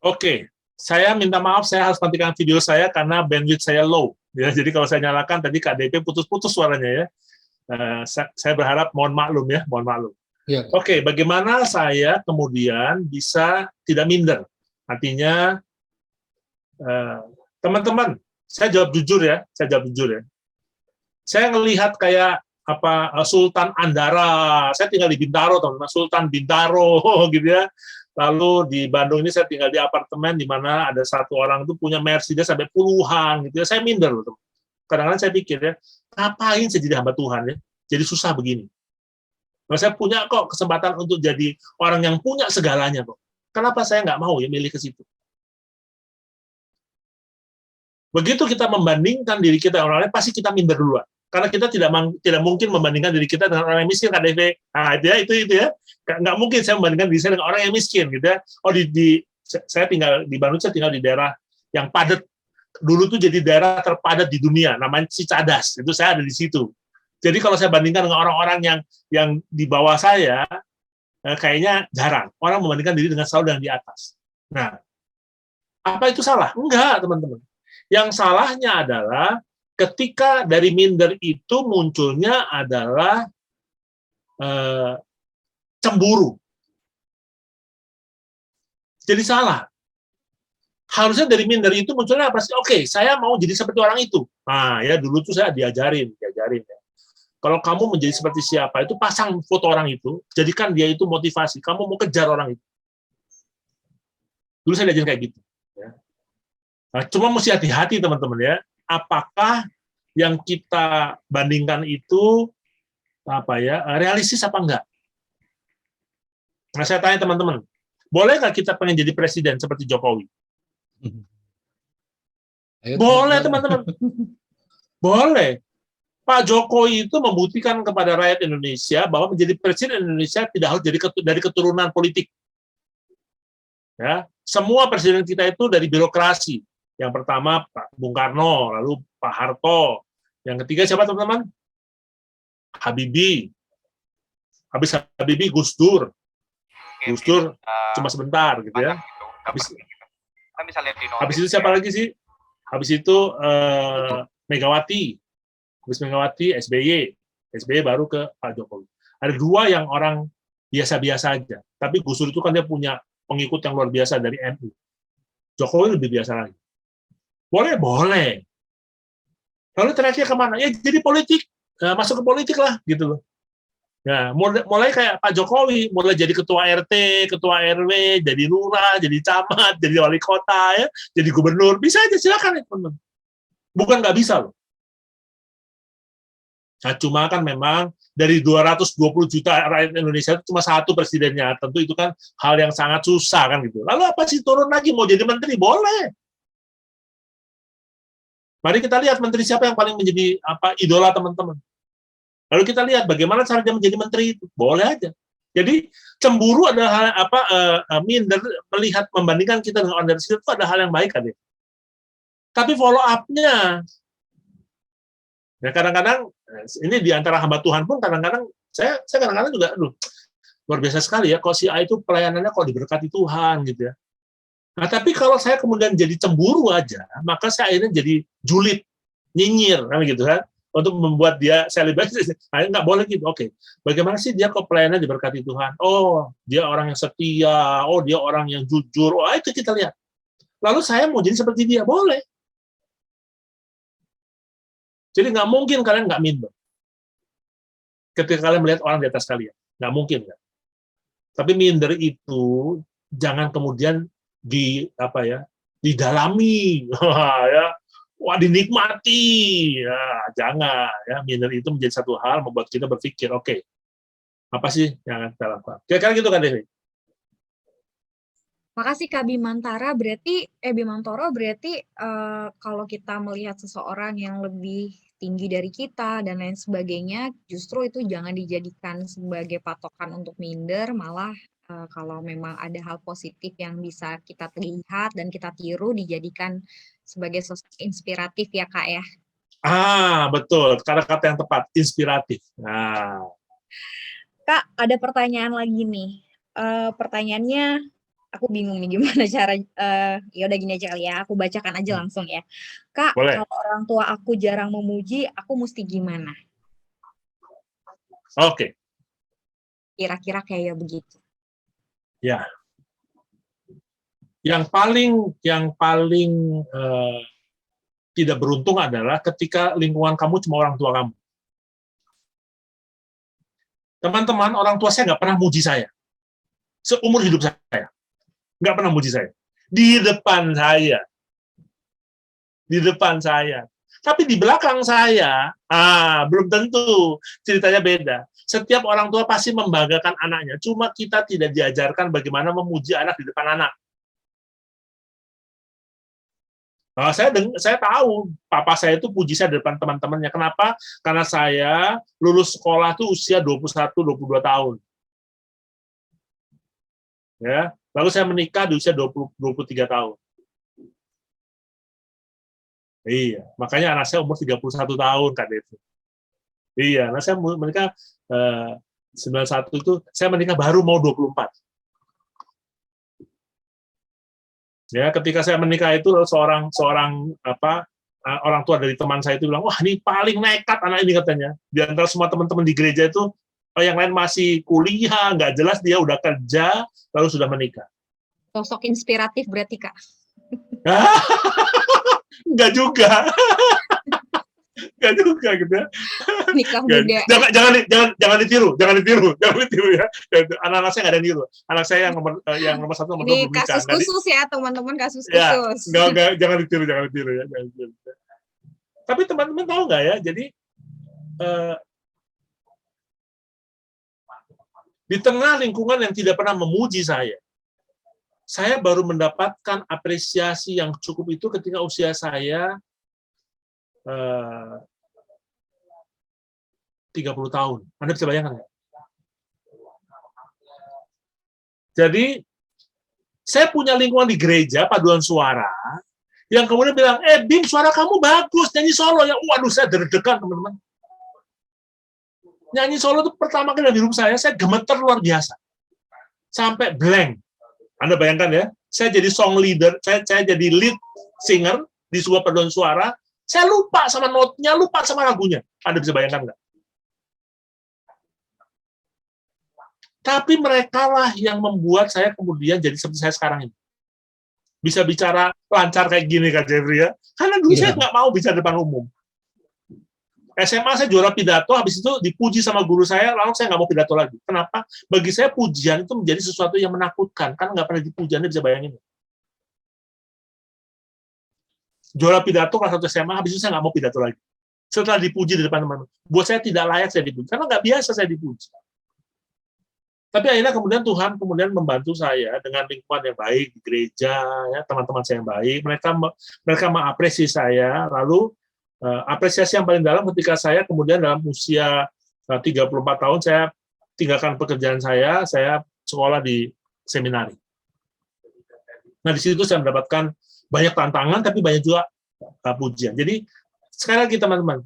Oke, saya minta maaf, saya harus matikan video saya karena bandwidth saya low. Ya, jadi kalau saya nyalakan tadi Kak DP putus-putus suaranya ya. Saya berharap mohon maklum ya, mohon maklum. Ya. Oke, bagaimana saya kemudian bisa tidak minder? Artinya, teman-teman, saya jawab jujur ya, Saya ngelihat kayak Sultan Andara, saya tinggal di Bintaro, teman-teman, Sultan Bintaro gitu ya. Lalu di Bandung ini saya tinggal di apartemen di mana ada satu orang itu punya Mercedes sampai puluhan gitu ya. Saya minder loh, teman. Kadang-kadang saya pikir ya, ngapain saya jadi hamba Tuhan ya? Jadi susah begini. Nah, saya punya kok kesempatan untuk jadi orang yang punya segalanya kok. Kenapa saya nggak mau ya milih ke situ? Begitu kita membandingkan diri kita dengan orang lain, pasti kita minder duluan. Karena kita tidak mungkin membandingkan diri kita dengan orang yang miskin, Kak DV. Nah, itu ya. Nggak mungkin saya membandingkan diri saya dengan orang yang miskin, gitu ya. Oh, saya tinggal di Bandung, saya tinggal di daerah yang padat. Dulu tuh jadi daerah terpadat di dunia, namanya Cicadas. Itu saya ada di situ. Jadi kalau saya bandingkan dengan orang-orang yang di bawah saya, kayaknya jarang. Orang membandingkan diri dengan selalu yang di atas. Nah, apa itu salah? Enggak, teman-teman. Yang salahnya adalah ketika dari minder itu munculnya adalah cemburu. Jadi salah. Harusnya dari minder itu munculnya apa sih? Oke, saya mau jadi seperti orang itu. Nah, ya dulu tuh saya diajarin ya. Kalau kamu menjadi seperti siapa, itu pasang foto orang itu, jadikan dia itu motivasi. Kamu mau kejar orang itu. Dulu saya diajarin kayak gitu. Ya. Nah, cuma mesti hati-hati teman-teman ya. Apakah yang kita bandingkan itu realistis apa enggak? Nah, saya tanya teman-teman, boleh nggak kita pengen jadi presiden seperti Jokowi? Boleh teman-teman. Boleh. Pak Jokowi itu membuktikan kepada rakyat Indonesia bahwa menjadi presiden Indonesia tidak harus dari keturunan politik. Ya, semua presiden kita itu dari birokrasi. Yang pertama Pak Bung Karno, lalu Pak Harto. Yang ketiga siapa teman-teman? Habibie. Habis Habibie Gus Dur. Gus Dur cuma sebentar gitu ya. Habis itu siapa lagi sih? Habis itu Megawati. Habis Megawati SBY. SBY baru ke Pak Jokowi. Ada dua yang orang biasa-biasa aja. Tapi Gus Dur itu kan dia punya pengikut yang luar biasa dari NU. Jokowi lebih biasa lagi. Boleh, boleh. Lalu terakhir kemana? Ya jadi politik. Masuk ke politik lah, gitu loh. Nah, mulai kayak Pak Jokowi, mulai jadi ketua RT, ketua RW, jadi lurah, jadi camat, jadi wali kota, ya, jadi gubernur, bisa aja, silakan ya teman-teman. Bukan nggak bisa loh. Nah, cuma kan memang dari 220 juta rakyat Indonesia itu cuma satu presidennya, tentu itu kan hal yang sangat susah kan gitu. Lalu apa sih turun lagi mau jadi menteri? Boleh. Mari kita lihat menteri siapa yang paling menjadi idola teman-teman. Lalu kita lihat bagaimana cara dia menjadi menteri itu. Boleh aja. Jadi cemburu adalah minder melihat membandingkan kita dengan orang dari situ itu ada hal yang baik kan ya. Tapi follow up-nya. Ya kadang-kadang ini di antara hamba Tuhan pun kadang-kadang saya kadang-kadang juga luar biasa sekali ya kok si A itu pelayanannya kok diberkati Tuhan gitu ya. Nah, tapi kalau saya kemudian jadi cemburu aja, maka saya akhirnya jadi julid, nyinyir kan gitu kan. Untuk membuat dia selebrasi, nggak boleh gitu. Oke, bagaimana sih dia kok pelayanannya diberkati Tuhan? Oh, dia orang yang setia. Oh, dia orang yang jujur. Oh, itu kita lihat. Lalu saya mau jadi seperti dia, boleh. Jadi nggak mungkin kalian nggak minder. Ketika kalian melihat orang di atas kalian, nggak mungkin kan. Tapi minder itu jangan kemudian didalami, ya. Wah, dinikmati, ya jangan ya. Minder itu menjadi satu hal membuat kita berpikir, oke, apa sih yang akan kita lakukan? Kira-kira gitu kan, Devi? Makasih Kak Bimantoro, berarti kalau kita melihat seseorang yang lebih tinggi dari kita dan lain sebagainya, justru itu jangan dijadikan sebagai patokan untuk minder, malah kalau memang ada hal positif yang bisa kita lihat dan kita tiru, dijadikan sebagai sosok inspiratif ya Kak ya. Betul, kata-kata yang tepat, inspiratif. Nah, Kak, ada pertanyaan lagi nih. Pertanyaannya, aku bingung nih gimana cara, ya udah gini aja kali ya, aku bacakan aja langsung ya. Kak, boleh. kalau orang tua aku jarang memuji, aku mesti gimana? Oke. Kira-kira kayak begitu. Ya. Yang paling tidak beruntung adalah ketika lingkungan kamu cuma orang tua kamu. Teman-teman, orang tua saya nggak pernah muji saya. Seumur hidup saya. Nggak pernah muji saya. Di depan saya. Di depan saya. Tapi di belakang saya, belum tentu. Ceritanya beda. Setiap orang tua pasti membanggakan anaknya. Cuma kita tidak diajarkan bagaimana memuji anak di depan anak. Nah, saya tahu papa saya itu puji saya di depan teman-temannya. Kenapa? Karena saya lulus sekolah tuh usia 21-22 tahun. Ya, lalu saya menikah di usia 23 tahun. Iya, makanya anak saya umur 31 tahun, Kak Devi. Iya, nah saya menikah 91 itu, saya menikah baru mau 24. Ya, ketika saya menikah itu seorang orang tua dari teman saya itu bilang, wah ini paling nekat anak ini katanya. Di antara semua teman-teman di gereja itu, yang lain masih kuliah, nggak jelas dia udah kerja, lalu sudah menikah. Sosok inspiratif berarti Kak. Enggak juga. Enggak juga gitu ya. Nikah muda. Jangan ditiru ya. Anak-anak saya nggak ada niru. Anak saya yang nomor 1 nomor 2 Ini belum nikah. kasus khusus ya teman-teman, kasus ya, khusus. Jangan ditiru ya. Tapi teman-teman tahu nggak ya? Jadi di tengah lingkungan yang tidak pernah memuji saya baru mendapatkan apresiasi yang cukup itu ketika usia saya 30 tahun. Anda bisa bayangkan nggak? Jadi, saya punya lingkungan di gereja, paduan suara, yang kemudian bilang, Bim, suara kamu bagus, nyanyi solo. Ya, waduh, saya deg-degan, teman-teman. Nyanyi solo itu pertama kali di hidup saya gemeter luar biasa. Sampai blank. Anda bayangkan ya, saya jadi song leader, saya jadi lead singer di sebuah paduan suara, saya lupa sama notnya, lupa sama lagunya. Anda bisa bayangkan nggak? Tapi mereka lah yang membuat saya kemudian jadi seperti saya sekarang ini. Bisa bicara lancar kayak gini, Kak Jeffrey ya. Karena dulu saya nggak mau bicara depan umum. SMA saya juara pidato, habis itu dipuji sama guru saya, lalu saya nggak mau pidato lagi. Kenapa? Bagi saya pujian itu menjadi sesuatu yang menakutkan, karena nggak pernah dipuji. Anda bisa bayangin. Juara pidato kelas 1 SMA, habis itu saya nggak mau pidato lagi. Setelah dipuji di depan teman-teman. Buat saya tidak layak saya dipuji, karena nggak biasa saya dipuji. Tapi akhirnya kemudian Tuhan kemudian membantu saya dengan lingkungan yang baik di gereja, ya, teman-teman saya yang baik, mereka mengapresiasi saya, lalu apresiasi yang paling dalam ketika saya kemudian dalam usia 34 tahun saya tinggalkan pekerjaan saya sekolah di seminari. Nah, di situ saya mendapatkan banyak tantangan, tapi banyak juga pujian. Jadi, sekali lagi teman-teman,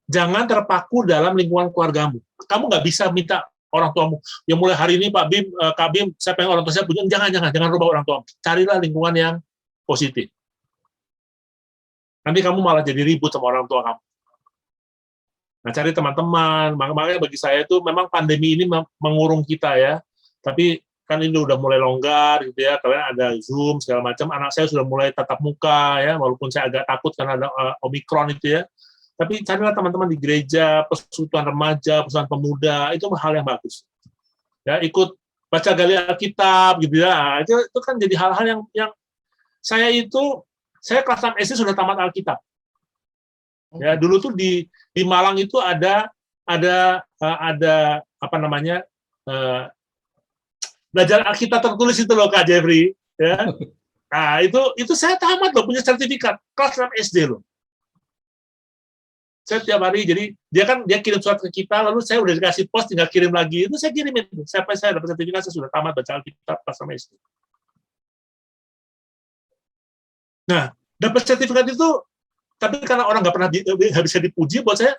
jangan terpaku dalam lingkungan keluargamu. Kamu nggak bisa minta orang tuamu, yang mulai hari ini Pak Bim, Kak Bim, saya pengen orang tua saya punya, jangan rubah orang tua. Carilah lingkungan yang positif. Nanti kamu malah jadi ribut sama orang tua kamu. Nah, cari teman-teman. Makanya bagi saya itu memang pandemi ini mengurung kita ya. Tapi kan ini udah mulai longgar gitu ya. Kalian ada Zoom segala macam. Anak saya sudah mulai tatap muka ya, walaupun saya agak takut karena ada Omikron itu ya. Tapi carilah teman-teman di gereja, persekutuan remaja, persekutuan pemuda, itu hal yang bagus. Ya, ikut baca gali Alkitab gitu ya. Itu kan jadi hal-hal yang saya kelas 6 SD sudah tamat Alkitab. Ya, dulu tuh di Malang itu ada apa namanya? Belajar Alkitab tertulis itu loh Kak Jeffrey, ya. Nah, itu saya tamat loh, punya sertifikat kelas 6 SD loh. Saya tiap hari, jadi dia kirim surat ke kita, lalu saya udah dikasih pos, tinggal kirim lagi, itu saya kirimin. Saya dapat sertifikat, saya sudah tamat baca Alkitab pas sama SD. Nah, dapat sertifikat itu, tapi karena orang nggak bisa dipuji, buat saya,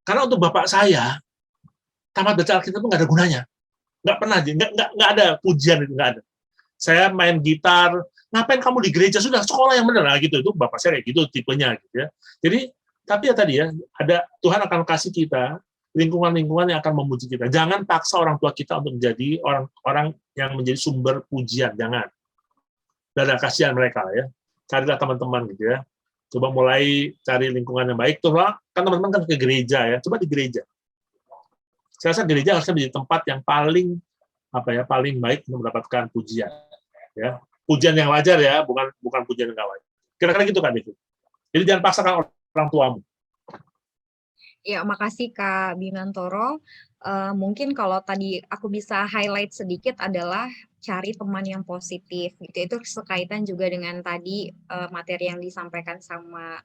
karena untuk bapak saya, tamat baca Alkitab itu nggak ada gunanya. Nggak pernah, nggak ada pujian itu, nggak ada. Saya main gitar, ngapain kamu di gereja, sudah sekolah yang benar, gitu. Itu bapak saya kayak gitu, tipenya. Gitu ya. Jadi, tapi ya tadi ya, Tuhan akan kasih kita lingkungan-lingkungan yang akan memuji kita. Jangan paksa orang tua kita untuk menjadi orang yang menjadi sumber pujian, jangan. Dan ada kasihan mereka ya. Carilah teman-teman gitu ya. Coba mulai cari lingkungan yang baik. Tuh kan teman-teman kan ke gereja ya. Coba di gereja. Saya rasa gereja harusnya menjadi tempat yang paling baik untuk mendapatkan pujian. Ya, pujian yang wajar ya, bukan pujian yang nggak wajar. Kira-kira gitu kan itu. Jadi jangan paksakan orang tuamu. Ya, makasih Kak Bimantoro. Mungkin kalau tadi aku bisa highlight sedikit adalah cari teman yang positif. Itu sekaitan juga dengan tadi materi yang disampaikan sama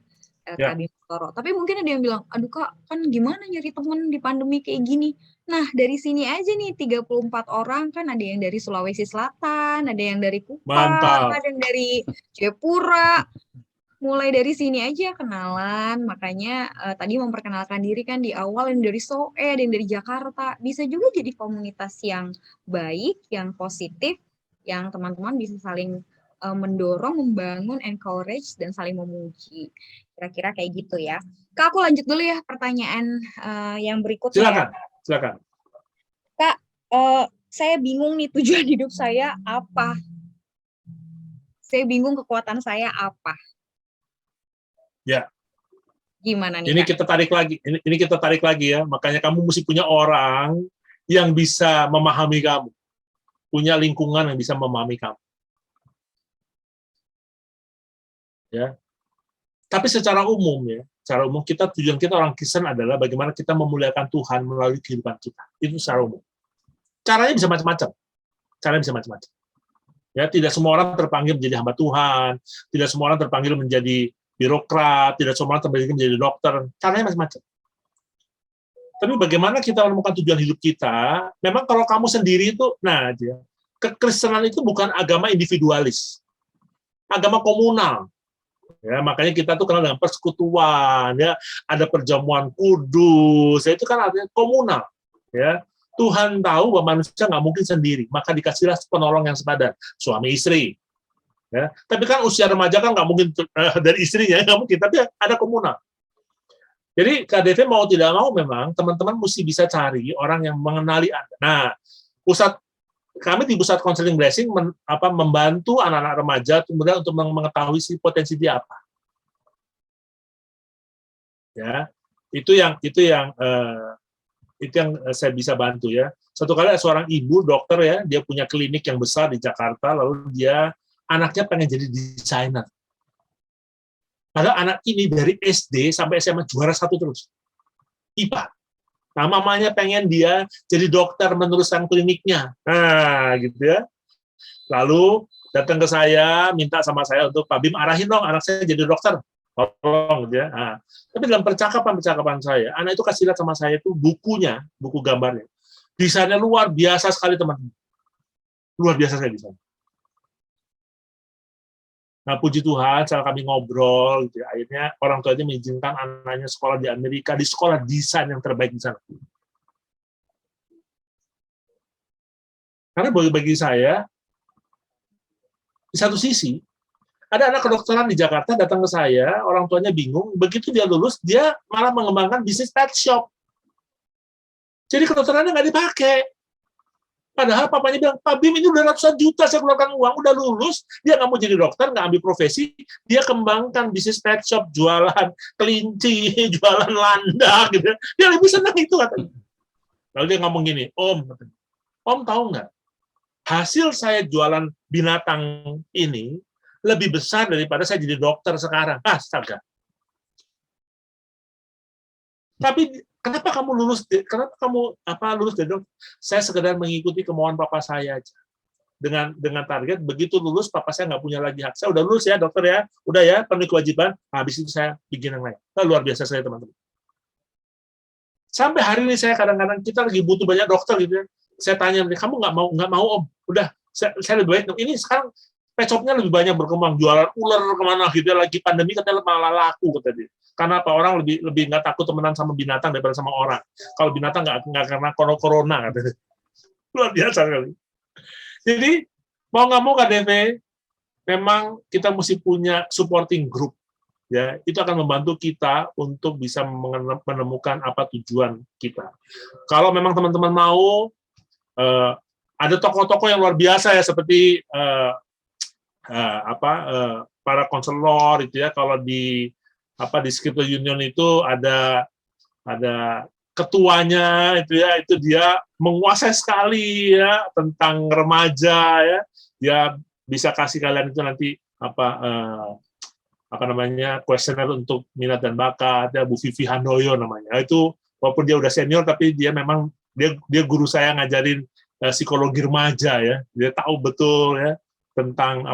Kak Bimantoro. Tapi mungkin ada yang bilang, aduh Kak, kan gimana nyari teman di pandemi kayak gini? Nah, dari sini aja nih, 34 orang, kan ada yang dari Sulawesi Selatan, ada yang dari Kupang, ada yang dari Jayapura. Mulai dari sini aja kenalan, makanya tadi memperkenalkan diri kan di awal, yang dari Soe, yang dari Jakarta, bisa juga jadi komunitas yang baik, yang positif, yang teman-teman bisa saling mendorong, membangun, encourage, dan saling memuji. Kira-kira kayak gitu ya. Kak, aku lanjut dulu ya pertanyaan yang berikutnya. Silakan. Kak, saya bingung nih tujuan hidup saya apa? Saya bingung kekuatan saya apa? Ya. Gimana nih? Ini Kak? Kita tarik lagi ya. Makanya kamu mesti punya orang yang bisa memahami kamu. Punya lingkungan yang bisa memahami kamu. Ya. Tapi secara umum tujuan kita orang Kristen adalah bagaimana kita memuliakan Tuhan melalui kehidupan kita. Itu secara umum. Caranya bisa macam-macam. Ya, tidak semua orang terpanggil menjadi hamba Tuhan, tidak semua orang terpanggil menjadi birokrat, tidak semua orang terpanggil menjadi dokter. Caranya macam-macam. Tapi bagaimana kita menemukan tujuan hidup kita? Memang kalau kamu sendiri itu, nah, kekristenan itu bukan agama individualis, agama komunal. Ya, makanya kita tuh kenal dengan persekutuan, ya, ada perjamuan kudus, ya, itu kan artinya komunal. Ya, Tuhan tahu bahwa manusia nggak mungkin sendiri, maka dikasihlah penolong yang sepadan, suami istri. Ya, tapi kan usia remaja kan nggak mungkin dari istrinya, nggak mungkin, tapi ada komunal. Jadi KDV mau tidak mau memang teman-teman mesti bisa cari orang yang mengenali Anda. Nah, kami di pusat konseling blessing membantu anak-anak remaja kemudian untuk mengetahui si potensi dia apa. Ya, itu yang saya bisa bantu ya. Satu kali ada seorang ibu dokter ya, dia punya klinik yang besar di Jakarta, lalu anaknya pengen jadi desainer. Padahal anak ini dari SD sampai SMA juara 1 terus. IPA. Nah, mamanya pengen dia jadi dokter meneruskan kliniknya. Nah, gitu ya. Lalu datang ke saya, minta sama saya untuk Pak Bim arahin dong anak saya jadi dokter. Tolong gitu ya. Nah, tapi dalam percakapan saya, anak itu kasih lihat sama saya itu bukunya, buku gambarnya. Desainnya luar biasa sekali, teman-teman. Luar biasa sekali desainnya. Nah, puji Tuhan, setelah kami ngobrol, gitu, akhirnya orang tuanya mengizinkan anaknya sekolah di Amerika, di sekolah desain yang terbaik di sana. Karena bagi saya, di satu sisi, ada anak kedokteran di Jakarta datang ke saya, orang tuanya bingung, begitu dia lulus, dia malah mengembangkan bisnis pet shop. Jadi kedokterannya nggak dipakai. Padahal papanya bilang, Pak Bim ini udah ratusan juta saya keluarkan uang, udah lulus, dia nggak mau jadi dokter, nggak ambil profesi, dia kembangkan bisnis pet shop, jualan kelinci, jualan landak, gitu. Dia lebih senang itu katanya. Lalu dia ngomong gini, Om tahu nggak, hasil saya jualan binatang ini lebih besar daripada saya jadi dokter sekarang. Astaga. Tapi kenapa kamu lulus? Kenapa kamu lulus dari dokter? Saya sekedar mengikuti kemauan papa saya aja. Dengan target begitu lulus papa saya nggak punya lagi hak. Saya udah lulus ya dokter ya, udah ya penuhi kewajiban. Habis itu saya bikin yang lain. Nah, luar biasa saya teman-teman. Sampai hari ini saya kadang-kadang kita lagi butuh banyak dokter gitu ya. Saya tanya kamu nggak mau Om? Udah saya lebih baik. Ini sekarang pet shop-nya lebih banyak berkembang, jualan ular kemana gitu ya, lagi pandemi katanya malah laku kata dia. Karena apa, orang lebih nggak takut temenan sama binatang daripada sama orang. Kalau binatang nggak karena corona katanya. Luar biasa sekali. Jadi mau nggak mau KDV memang kita mesti punya supporting group, ya. Itu akan membantu kita untuk bisa menemukan apa tujuan kita. Kalau memang teman-teman mau, ada tokoh-tokoh yang luar biasa ya seperti para konselor itu ya. Kalau di Scripture Union itu ada ketuanya itu dia menguasai sekali ya tentang remaja ya. Dia bisa kasih kalian itu nanti kuesioner untuk minat dan bakat ya, Bu Vivi Handoyo namanya. Itu walaupun dia udah senior tapi dia memang dia guru saya ngajarin psikologi remaja ya. Dia tahu betul ya tentang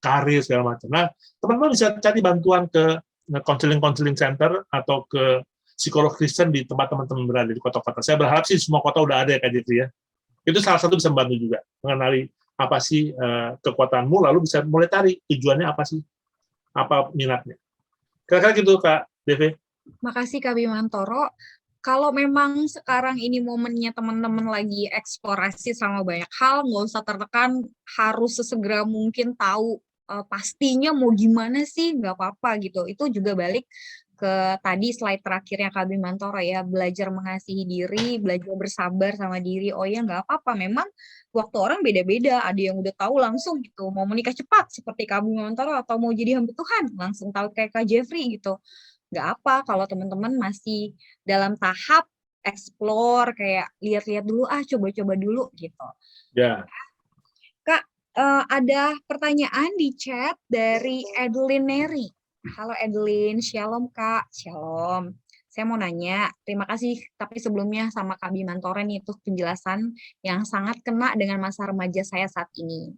karir segala macam. Nah, teman-teman bisa cari bantuan ke counseling center atau ke psikolog Kristen di tempat teman-teman berada di kota-kota. Saya berharap sih semua kota udah ada ya kayak gitu ya. Itu salah satu bisa membantu juga mengenali apa sih kekuatanmu, lalu bisa mulai tarik tujuannya apa sih, apa minatnya. Kira-kira gitu Kak Devi. Makasih Kak Bimantoro. Kalau memang sekarang ini momennya teman-teman lagi eksplorasi sama banyak hal, nggak usah tertekan, harus sesegera mungkin tahu pastinya mau gimana sih, nggak apa-apa gitu. Itu juga balik ke tadi slide terakhirnya Kak Bimantoro ya, belajar mengasihi diri, belajar bersabar sama diri. Oh ya nggak apa-apa, memang waktu orang beda-beda, ada yang udah tahu langsung gitu, mau menikah cepat seperti Kak Bimantoro, atau mau jadi hamba Tuhan, langsung tahu kayak Kak Jeffrey gitu. Nggak apa kalau teman-teman masih dalam tahap explore, kayak lihat-lihat dulu, coba-coba dulu gitu. Ya. Kak, ada pertanyaan di chat dari Edelyn Neri. Halo Edelyn, shalom Kak, shalom. Saya mau nanya, terima kasih tapi sebelumnya sama Kak Bimantoro nih itu penjelasan yang sangat kena dengan masa remaja saya saat ini.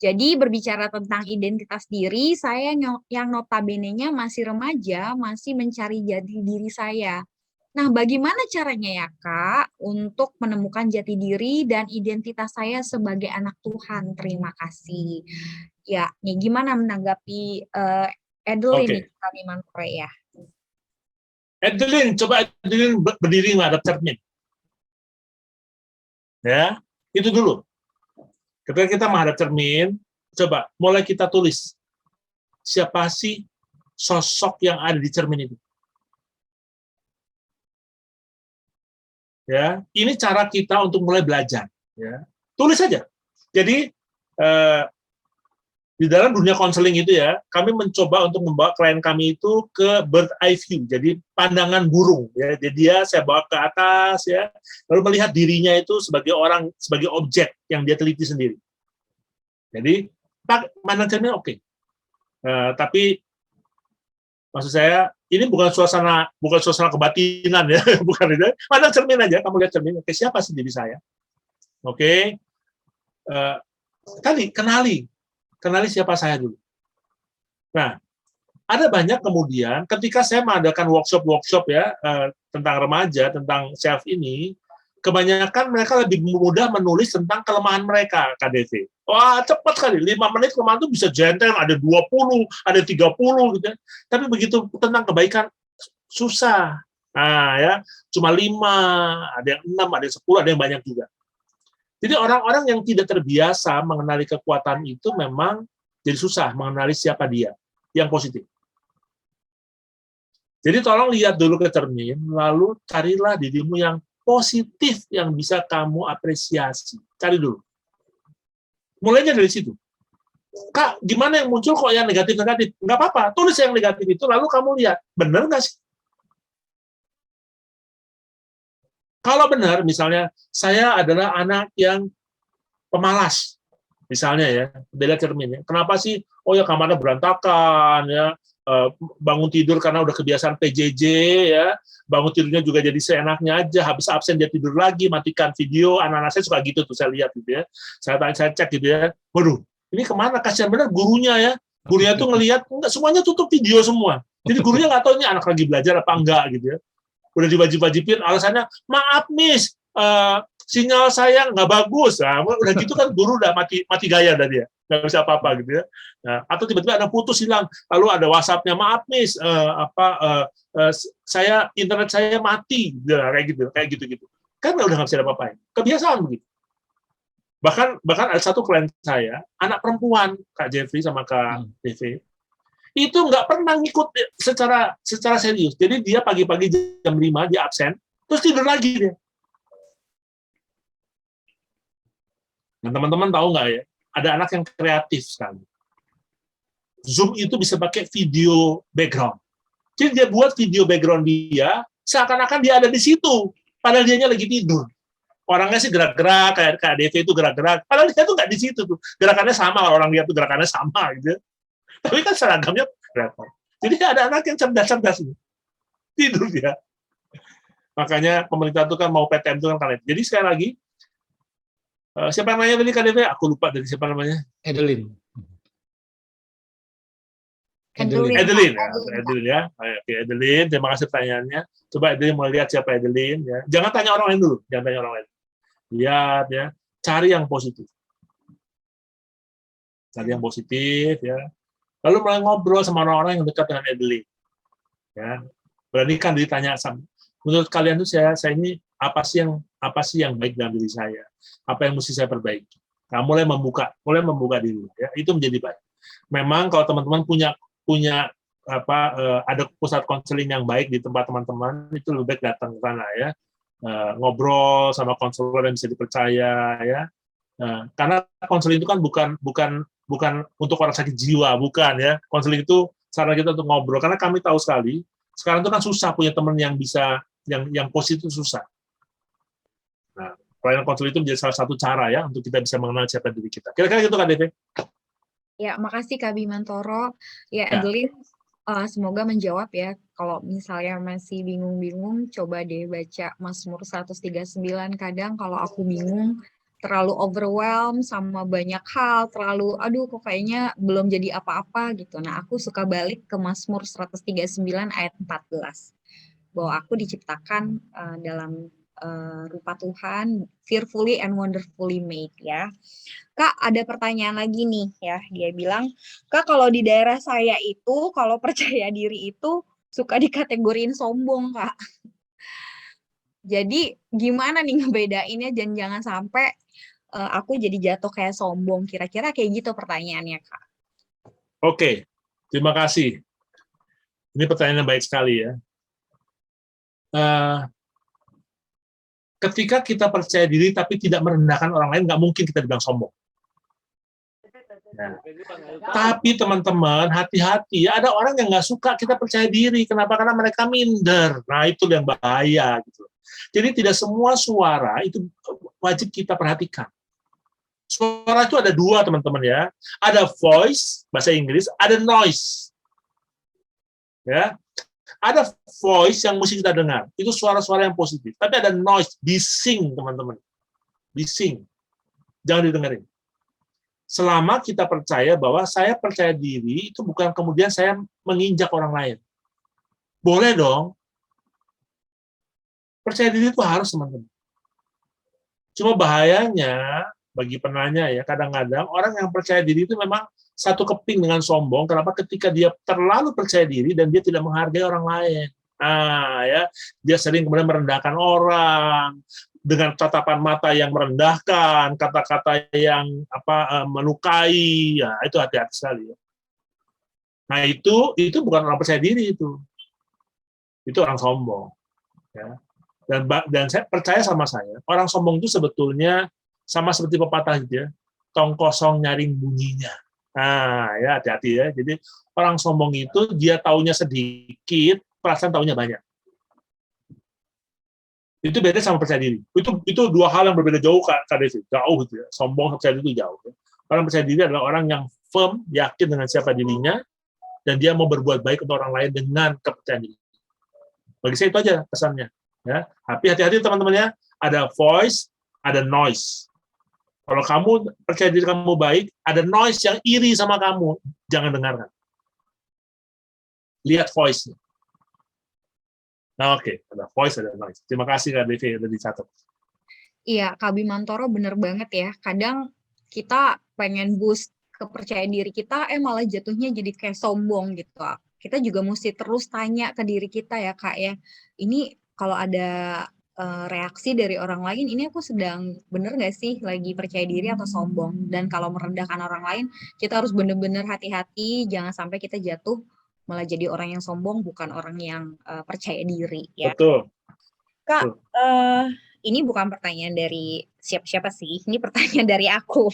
Jadi berbicara tentang identitas diri, saya yang notabene-nya masih remaja, masih mencari jati diri saya. Nah, bagaimana caranya ya, Kak, untuk menemukan jati diri dan identitas saya sebagai anak Tuhan? Terima kasih. Ya, nih gimana menanggapi Edeline nih, Oke. Kak Bimantore ya? Adeline, coba Adeline berdiri ngadap cermin. Ya, itu dulu. Ketika kita menghadap cermin, coba mulai kita tulis. Siapa sih sosok yang ada di cermin itu? Ya, ini cara kita untuk mulai belajar. Ya, tulis saja. Jadi di dalam dunia konseling itu ya, kami mencoba untuk membawa klien kami itu ke bird eye view, jadi pandangan burung. Ya, jadi dia saya bawa ke atas ya, lalu melihat dirinya itu sebagai orang, sebagai objek yang dia teliti sendiri. Jadi pandang cermin oke. Tapi maksud saya ini bukan suasana kebatinan ya, bukan itu. Pandang cermin aja, kamu lihat cermin. Oke, siapa sih diri saya? Oke, tadi kenali siapa saya dulu. Nah, ada banyak kemudian ketika saya mengadakan workshop ya tentang remaja, tentang self ini, kebanyakan mereka lebih mudah menulis tentang kelemahan mereka, KDV. Wah, cepat sekali, 5 menit kelemahan itu bisa jenteng, ada 20, ada 30 gitu ya. Tapi begitu tentang kebaikan, susah. Nah, ya, cuma 5, ada yang 6, ada yang 10, ada yang banyak juga. Jadi orang-orang yang tidak terbiasa mengenali kekuatan itu memang jadi susah mengenali siapa dia yang positif. Jadi tolong lihat dulu ke cermin, lalu carilah dirimu yang positif yang bisa kamu apresiasi. Cari dulu. Mulainya dari situ. Kak, gimana yang muncul kok yang negatif-negatif? Nggak apa-apa, tulis yang negatif itu, lalu kamu lihat, benar nggak sih? Kalau benar, misalnya, saya adalah anak yang pemalas, misalnya ya, beda cermin. Kenapa sih? Oh ya, kamarnya berantakan, ya, bangun tidur karena udah kebiasaan PJJ, ya, bangun tidurnya juga jadi seenaknya aja, habis absen dia tidur lagi, matikan video, anak-anak saya suka gitu tuh, saya lihat gitu ya, saya cek gitu ya, waduh, ini kemana, kasihan benar gurunya ya, gurunya tuh ngelihat, enggak, semuanya tutup video semua, jadi gurunya nggak tahu ini anak lagi belajar apa enggak gitu ya, udah diwajib-wajibin, alasannya, maaf miss, sinyal saya nggak bagus, nah, udah gitu kan guru udah mati gaya dari dia, nggak bisa apa-apa gitu ya. Nah, atau tiba-tiba ada putus hilang, lalu ada WhatsApp-nya, maaf miss, saya internet saya mati, nah, kayak gitu. Kan udah nggak bisa apa-apain, kebiasaan begitu. Bahkan ada satu klien saya, anak perempuan, Kak Jeffrey sama Kak Devi, itu nggak pernah ngikut secara serius. Jadi dia pagi-pagi jam 5 dia absen, terus tidur lagi dia. Nah, teman-teman tahu nggak ya, ada anak yang kreatif sekali. Zoom itu bisa pakai video background. Jadi dia buat video background dia, seakan-akan dia ada di situ, padahal dianya lagi tidur. Orangnya sih gerak-gerak, kayak Kak Devi itu gerak-gerak, padahal dia tuh nggak di situ tuh. Gerakannya sama, orang lihat tuh gerakannya sama gitu. Tapi kan seragamnya berat. Jadi ada anak yang cerdas-cerdas ini. Tidur dia. Makanya pemerintah itu kan mau PTM itu kan kalian. Jadi sekali lagi, siapa namanya tadi KDP? Aku lupa dari siapa namanya. Adeline. Adeline ya. Oke, Adeline, terima kasih pertanyaannya. Coba Adeline mulai lihat siapa Adeline ya. Jangan tanya orang lain dulu, jangan tanya orang lain. Lihat ya, cari yang positif. Cari yang positif ya. Lalu mulai ngobrol sama orang-orang yang dekat dengan Adeline. Ya. Beranikan ditanya sama, menurut kalian tuh saya ini apa sih yang baik dalam diri saya? Apa yang mesti saya perbaiki? Nah, mulai membuka diri ya. Itu menjadi baik. Memang kalau teman-teman punya ada pusat konseling yang baik di tempat teman-teman, itu lebih baik datang ke sana ya. Ngobrol sama konselor yang bisa dipercaya ya. Karena konseling itu kan bukan untuk orang sakit jiwa, bukan ya. Konseling itu saran kita untuk ngobrol, karena kami tahu sekali sekarang itu kan susah punya teman yang bisa yang positif, susah. Nah, pelayanan konseling itu menjadi salah satu cara ya untuk kita bisa mengenal siapa diri kita. Kira-kira gitu kan, Devi? Ya, makasih Kak Bimantoro. Ya, Adeline, semoga menjawab ya. Kalau misalnya masih bingung-bingung, coba deh baca Mazmur 139. Kadang kalau aku bingung, terlalu overwhelmed sama banyak hal, aduh kok kayaknya belum jadi apa-apa gitu. Nah, aku suka balik ke Mazmur 139 ayat 14. bahwa aku diciptakan dalam rupa Tuhan, fearfully and wonderfully made ya. Kak, ada pertanyaan lagi nih ya. Dia bilang, Kak, kalau di daerah saya itu, kalau percaya diri itu suka dikategoriin sombong, Kak. Jadi gimana nih ngebedainnya dan jangan sampai aku jadi jatuh kayak sombong. Kira-kira kayak gitu pertanyaannya, Kak. Oke, terima kasih. Ini pertanyaan yang baik sekali ya. Ketika kita percaya diri tapi tidak merendahkan orang lain, nggak mungkin kita dibilang sombong. Nah, tapi teman-teman, hati-hati. Ada orang yang nggak suka kita percaya diri. Kenapa? Karena mereka minder. Nah, itu yang bahaya. Gitu. Jadi tidak semua suara itu wajib kita perhatikan. Suara itu ada dua, teman-teman ya. Ada voice, bahasa Inggris, ada noise. Ya, ada voice yang mesti kita dengar. Itu suara-suara yang positif. Tapi ada noise, bising, teman-teman. Bising. Jangan didengarin. Selama kita percaya bahwa saya percaya diri, itu bukan kemudian saya menginjak orang lain. Boleh dong. Percaya diri itu harus, teman-teman. Cuma bahayanya, bagi penanya ya, kadang-kadang orang yang percaya diri itu memang satu keping dengan sombong. Kenapa? Ketika dia terlalu percaya diri dan dia tidak menghargai orang lain. Nah, ya, dia sering kemudian merendahkan orang dengan tatapan mata yang merendahkan, kata-kata yang melukai. Ya, itu hati-hati sekali. Nah, itu bukan orang percaya diri itu. Itu orang sombong. Ya. Dan saya percaya sama saya, orang sombong itu sebetulnya sama seperti pepatah gitu ya, tong kosong nyaring bunyinya. Nah, ya hati-hati ya. Jadi orang sombong itu dia taunya sedikit, perasaan taunya banyak. Itu beda sama percaya diri. Itu dua hal yang berbeda jauh, Kak Devi. Jauh gitu ya. Sombong sama percaya diri itu jauh. Ya. Orang percaya diri adalah orang yang firm, yakin dengan siapa dirinya, dan dia mau berbuat baik untuk orang lain dengan kepercayaan diri. Bagi saya itu aja pesannya. Ya, tapi hati-hati teman-teman ya, ada voice, ada noise. Kalau kamu percaya diri kamu baik, ada noise yang iri sama kamu, jangan dengarkan. Lihat voice-nya. Nah, oke, ada voice, ada noise. Terima kasih Kak Devi udah dicatat. Iya, Kak Bimantoro bener banget ya. Kadang kita pengen boost kepercayaan diri kita, malah jatuhnya jadi kayak sombong gitu. Kita juga mesti terus tanya ke diri kita ya, Kak ya. Ini kalau ada reaksi dari orang lain, ini aku sedang bener nggak sih lagi percaya diri atau sombong? Dan kalau merendahkan orang lain, kita harus bener-bener hati-hati, jangan sampai kita jatuh malah jadi orang yang sombong, bukan orang yang percaya diri ya. Betul. Kak, ini bukan pertanyaan dari siapa-siapa sih, ini pertanyaan dari aku.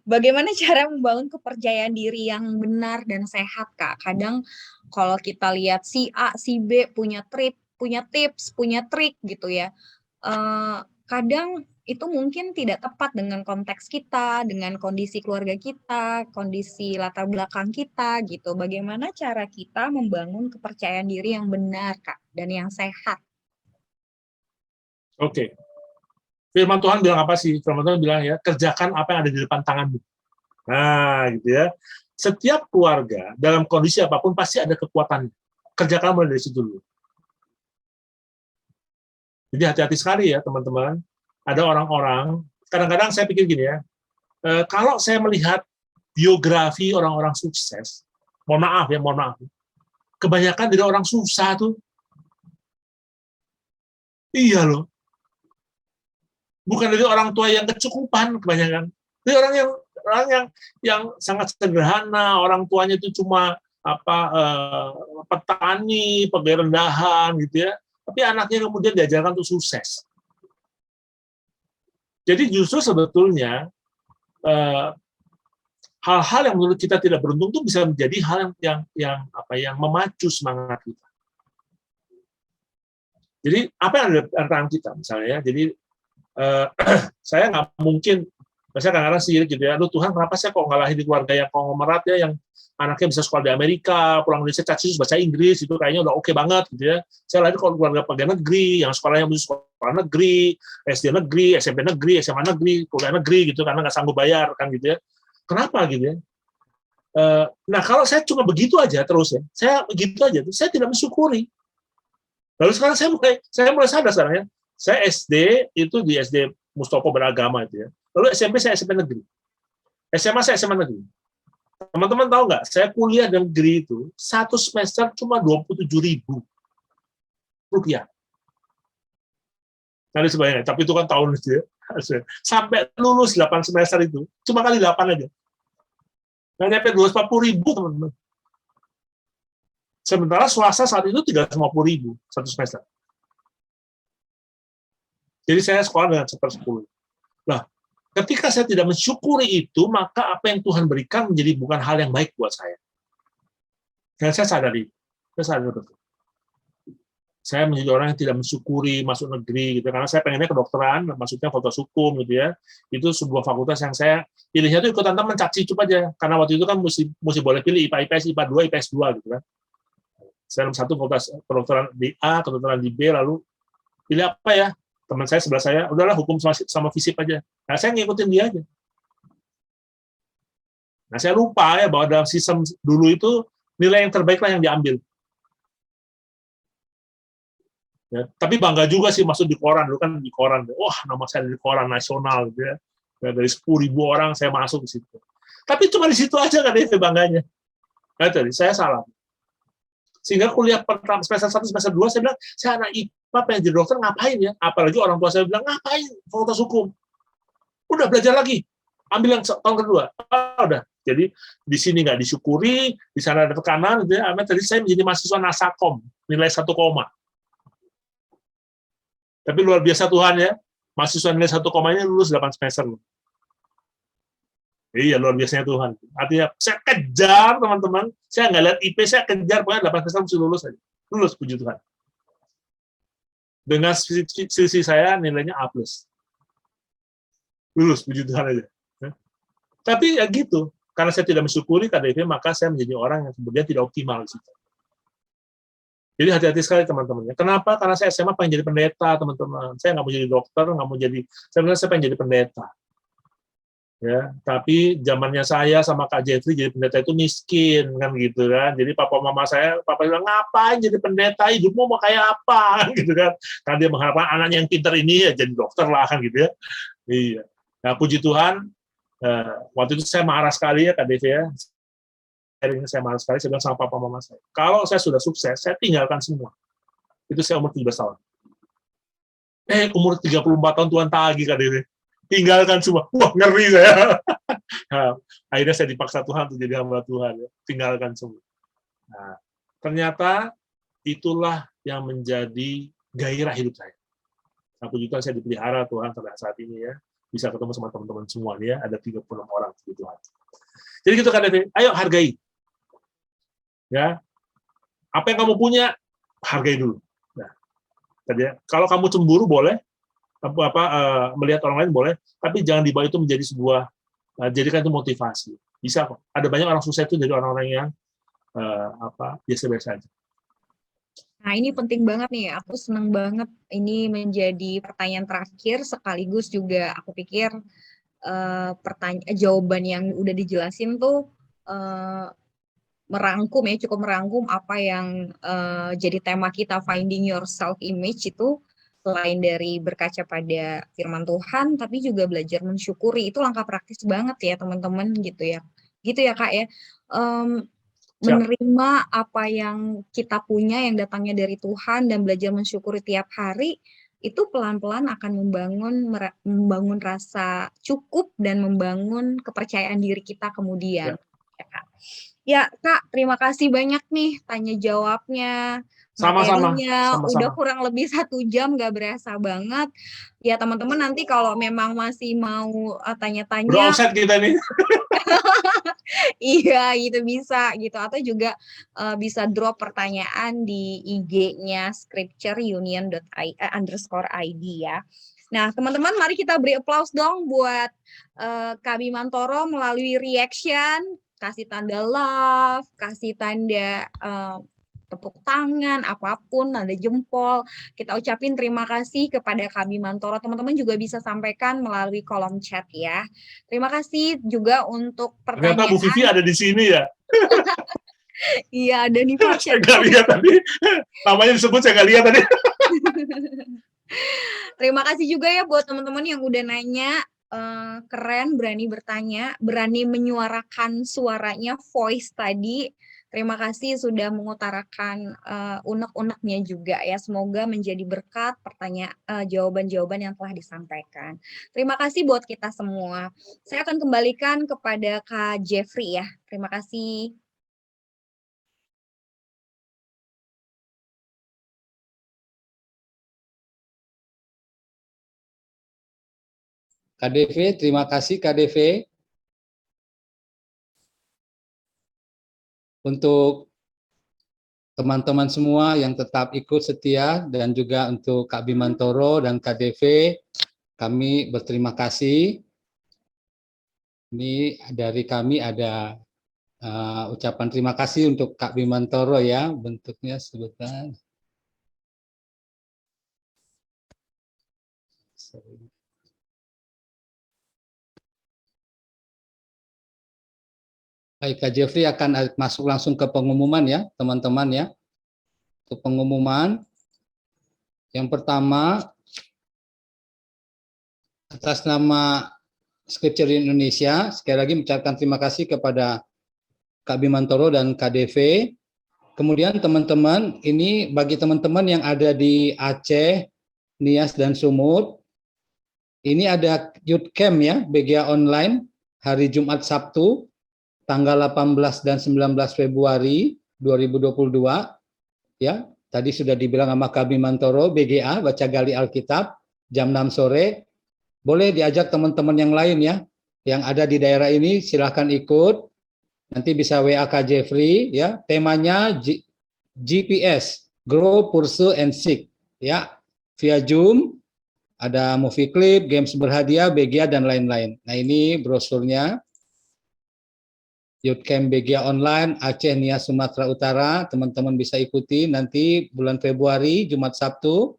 Bagaimana cara membangun kepercayaan diri yang benar dan sehat, Kak? Kadang kalau kita lihat si A, si B punya tips, punya trik gitu ya. Kadang itu mungkin tidak tepat dengan konteks kita, dengan kondisi keluarga kita, kondisi latar belakang kita gitu. Bagaimana cara kita membangun kepercayaan diri yang benar, Kak, dan yang sehat? Oke. Firman Tuhan bilang apa sih? Firman Tuhan bilang ya, kerjakan apa yang ada di depan tanganmu. Nah, gitu ya. Setiap keluarga dalam kondisi apapun pasti ada kekuatan. Kerjakan mulai dari situ dulu. Jadi hati-hati sekali ya, teman-teman. Ada orang-orang, kadang-kadang saya pikir gini ya, kalau saya melihat biografi orang-orang sukses, mohon maaf, kebanyakan dari orang susah tuh. Iya loh. Bukan dari orang tua yang kecukupan kebanyakan. Dari orang yang sangat sederhana, orang tuanya itu cuma petani, pegawai rendahan gitu ya. Tapi anaknya kemudian diajarkan untuk sukses. Jadi justru sebetulnya hal-hal yang menurut kita tidak beruntung itu bisa menjadi hal yang memacu semangat kita. Jadi apa yang ada di tangan kita misalnya ya. Jadi saya nggak mungkin, saya kadang-kadang sirik gitu ya, aduh Tuhan kenapa saya kok nggak lahir di keluarga yang konglomerat ya, yang anaknya bisa sekolah di Amerika, pulang Indonesia cacis bahasa Inggris, itu kayaknya udah oke banget gitu ya. Saya lahir di keluarga pegawai negeri, yang sekolahnya bisa sekolah negeri, SD negeri, SMP negeri, SMA negeri, kuliah negeri gitu, karena nggak sanggup bayar kan gitu ya. Kenapa gitu ya? Nah kalau saya cuma begitu aja terus ya, saya begitu aja, saya tidak mensyukuri. Lalu sekarang saya mulai sadar sekarang ya. Saya SD itu di SD Mustopo Beragama itu ya. Lalu SMP saya SMP negeri. SMA saya SMA negeri. Teman-teman tahu nggak? Saya kuliah di negeri itu satu semester cuma 27.000 rupiah. Nanti sebanyak, tapi itu kan tahun itu ya. Sampai lulus 8 semester itu cuma kali 8 aja. Nggak nyampe 240.000 teman-teman. Sementara swasta saat itu 350.000 satu semester. Jadi saya sekolah dengan 1/10. Nah, ketika saya tidak mensyukuri itu, maka apa yang Tuhan berikan menjadi bukan hal yang baik buat saya. Dan saya sadari, betul. Saya menjadi orang yang tidak mensyukuri masuk negeri, gitu. Karena saya pengennya kedokteran, maksudnya fakultas hukum, gitu ya. Itu sebuah fakultas yang saya pilihnya itu ikutan teman caci cup aja. Karena waktu itu kan mesti boleh pilih IPA, IPS, IPA 2, IPS 2, gitu kan. Saya nomor 1 fakultas kedokteran di A, kedokteran di B, lalu pilih apa ya? Teman saya sebelah saya, udahlah hukum sama FISIP aja. Nah, saya ngikutin dia aja. Nah, saya lupa ya bahwa dalam sistem dulu itu nilai yang terbaik lah yang diambil. Ya, tapi bangga juga sih masuk di koran, dulu kan di koran. Wah, nama saya di koran nasional gitu ya. Dari 10.000 orang saya masuk di situ. Tapi cuma di situ aja kan dia bangganya. Nah, tadi saya salah. Sehingga kuliah pertama semester 1 semester 2 saya bilang, saya anak IPA pengen jadi dokter ngapain ya? Apalagi orang tua saya bilang, ngapain fakultas hukum? Udah belajar lagi. Ambil yang tahun kedua. Udah. Jadi di sini nggak disyukuri, di sana ada tekanan gitu ya. Tadi saya menjadi mahasiswa Nasakom, nilai 1, tapi luar biasa Tuhan ya. Mahasiswa nilai 1, ini lulus 8 semester. Iya, luar biasanya Tuhan. Artinya, saya kejar, teman-teman. Saya nggak lihat IP, saya kejar, pokoknya 8 semester mesti lulus aja. Lulus, puji Tuhan. Dengan selisih saya, nilainya A+. Lulus, puji Tuhan aja. Tapi ya gitu. Karena saya tidak mensyukuri KDV, maka saya menjadi orang yang kemudian tidak optimal di situ. Jadi hati-hati sekali teman-teman. Kenapa? Karena saya SMA pengen jadi pendeta, teman-teman. Saya nggak mau jadi dokter, nggak mau jadi. Sebenarnya saya pengen jadi pendeta. Ya, tapi zamannya saya sama Kak Jeffrey jadi pendeta itu miskin kan gitu kan. Jadi papa bilang ngapain jadi pendeta, hidupmu mau kayak apa gitu kan. Karena dia mengharapkan anaknya yang pintar ini ya jadi dokter lah kan gitu ya. Iya. Nah, puji Tuhan, waktu itu saya marah sekali ya Kak Dev ya. Saya marah sekali, saya bilang sama papa mama saya, kalau saya sudah sukses, saya tinggalkan semua. Itu saya umur 17 tahun. Umur 34 tahun Tuhan tagih Kak Dev. Tinggalkan semua. Wah, ngeri saya. Nah, akhirnya saya dipaksa Tuhan untuk jadi hamba Tuhan. Ya. Tinggalkan semua. Nah, ternyata itulah yang menjadi gairah hidup saya. Nah, puji Tuhan saya dipelihara Tuhan sampai saat ini ya. Bisa ketemu sama teman-teman semua ya. Ada 36 orang puji Tuhan. Jadi gitu kan, ayo hargai. Ya. Apa yang kamu punya, hargai dulu. Nah, tadi ya, kalau kamu cemburu boleh, melihat orang lain boleh, tapi jangan dibawa itu menjadi sebuah jadikan itu motivasi. Bisa kok. Ada banyak orang sukses itu dari orang-orang yang biasa-biasa aja. Nah, ini penting banget nih. Aku seneng banget ini menjadi pertanyaan terakhir sekaligus juga aku pikir jawaban yang udah dijelasin tuh cukup merangkum apa yang jadi tema kita Finding Your Self Image itu. Selain dari berkaca pada firman Tuhan, tapi juga belajar mensyukuri. Itu langkah praktis banget ya teman-teman gitu ya. Gitu ya Kak ya. Menerima apa yang kita punya yang datangnya dari Tuhan dan belajar mensyukuri tiap hari, itu pelan-pelan akan membangun rasa cukup dan membangun kepercayaan diri kita kemudian. Ya Kak. Ya Kak, terima kasih banyak nih tanya jawabnya. Materinya udah kurang lebih 1 jam, nggak berasa banget. Ya teman-teman nanti kalau memang masih mau tanya-tanya. Browset kita nih. Iya gitu bisa gitu. Atau juga bisa drop pertanyaan di IG-nya scriptureunion_id ya. Nah teman-teman mari kita beri applause dong buat Kak Bimantoro melalui reaction. Kasih tanda love, kasih tanda tepuk tangan, apapun, ada jempol. Kita ucapin terima kasih kepada Kak Bimantoro. Teman-teman juga bisa sampaikan melalui kolom chat ya. Terima kasih juga untuk pertanyaan. Ternyata Bu Vivi ada di sini ya. Iya, ada nih Pak. Saya nggak lihat tadi. Namanya disebut saya nggak lihat tadi. Terima kasih juga ya buat teman-teman yang udah nanya. Keren, berani bertanya, berani menyuarakan suaranya, voice tadi. Terima kasih sudah mengutarakan unek-uneknya juga ya. Semoga menjadi berkat jawaban-jawaban yang telah disampaikan. Terima kasih buat kita semua. Saya akan kembalikan kepada Kak Jeffrey ya. Terima kasih. KDV, terima kasih KDV. Untuk teman-teman semua yang tetap ikut setia dan juga untuk Kak Bimantoro dan KDV, kami berterima kasih. Ini dari kami ada ucapan terima kasih untuk Kak Bimantoro ya, bentuknya sebentar. Baik, Kak Jeffrey akan masuk langsung ke pengumuman ya, teman-teman ya. Untuk pengumuman, yang pertama, atas nama Scripture Indonesia, sekali lagi mengucapkan terima kasih kepada Kak Bimantoro dan KDV. Kemudian teman-teman, ini bagi teman-teman yang ada di Aceh, Nias, dan Sumut, ini ada Youth Camp ya, BGA Online, hari Jumat Sabtu, tanggal 18 dan 19 Februari 2022. Ya, tadi sudah dibilang sama Kak Bimantoro, BGA, Baca Gali Alkitab, jam 6 sore. Boleh diajak teman-teman yang lain ya, yang ada di daerah ini, silahkan ikut. Nanti bisa WA Kak Jeffrey ya. Temanya GPS, Grow, Pursue, and Seek ya. Via Zoom, ada movie clip, games berhadiah, BGA, dan lain-lain. Nah, ini brosurnya. Youth Camp BGA Online Aceh, Nias, Sumatera Utara. Teman-teman bisa ikuti nanti bulan Februari, Jumat Sabtu,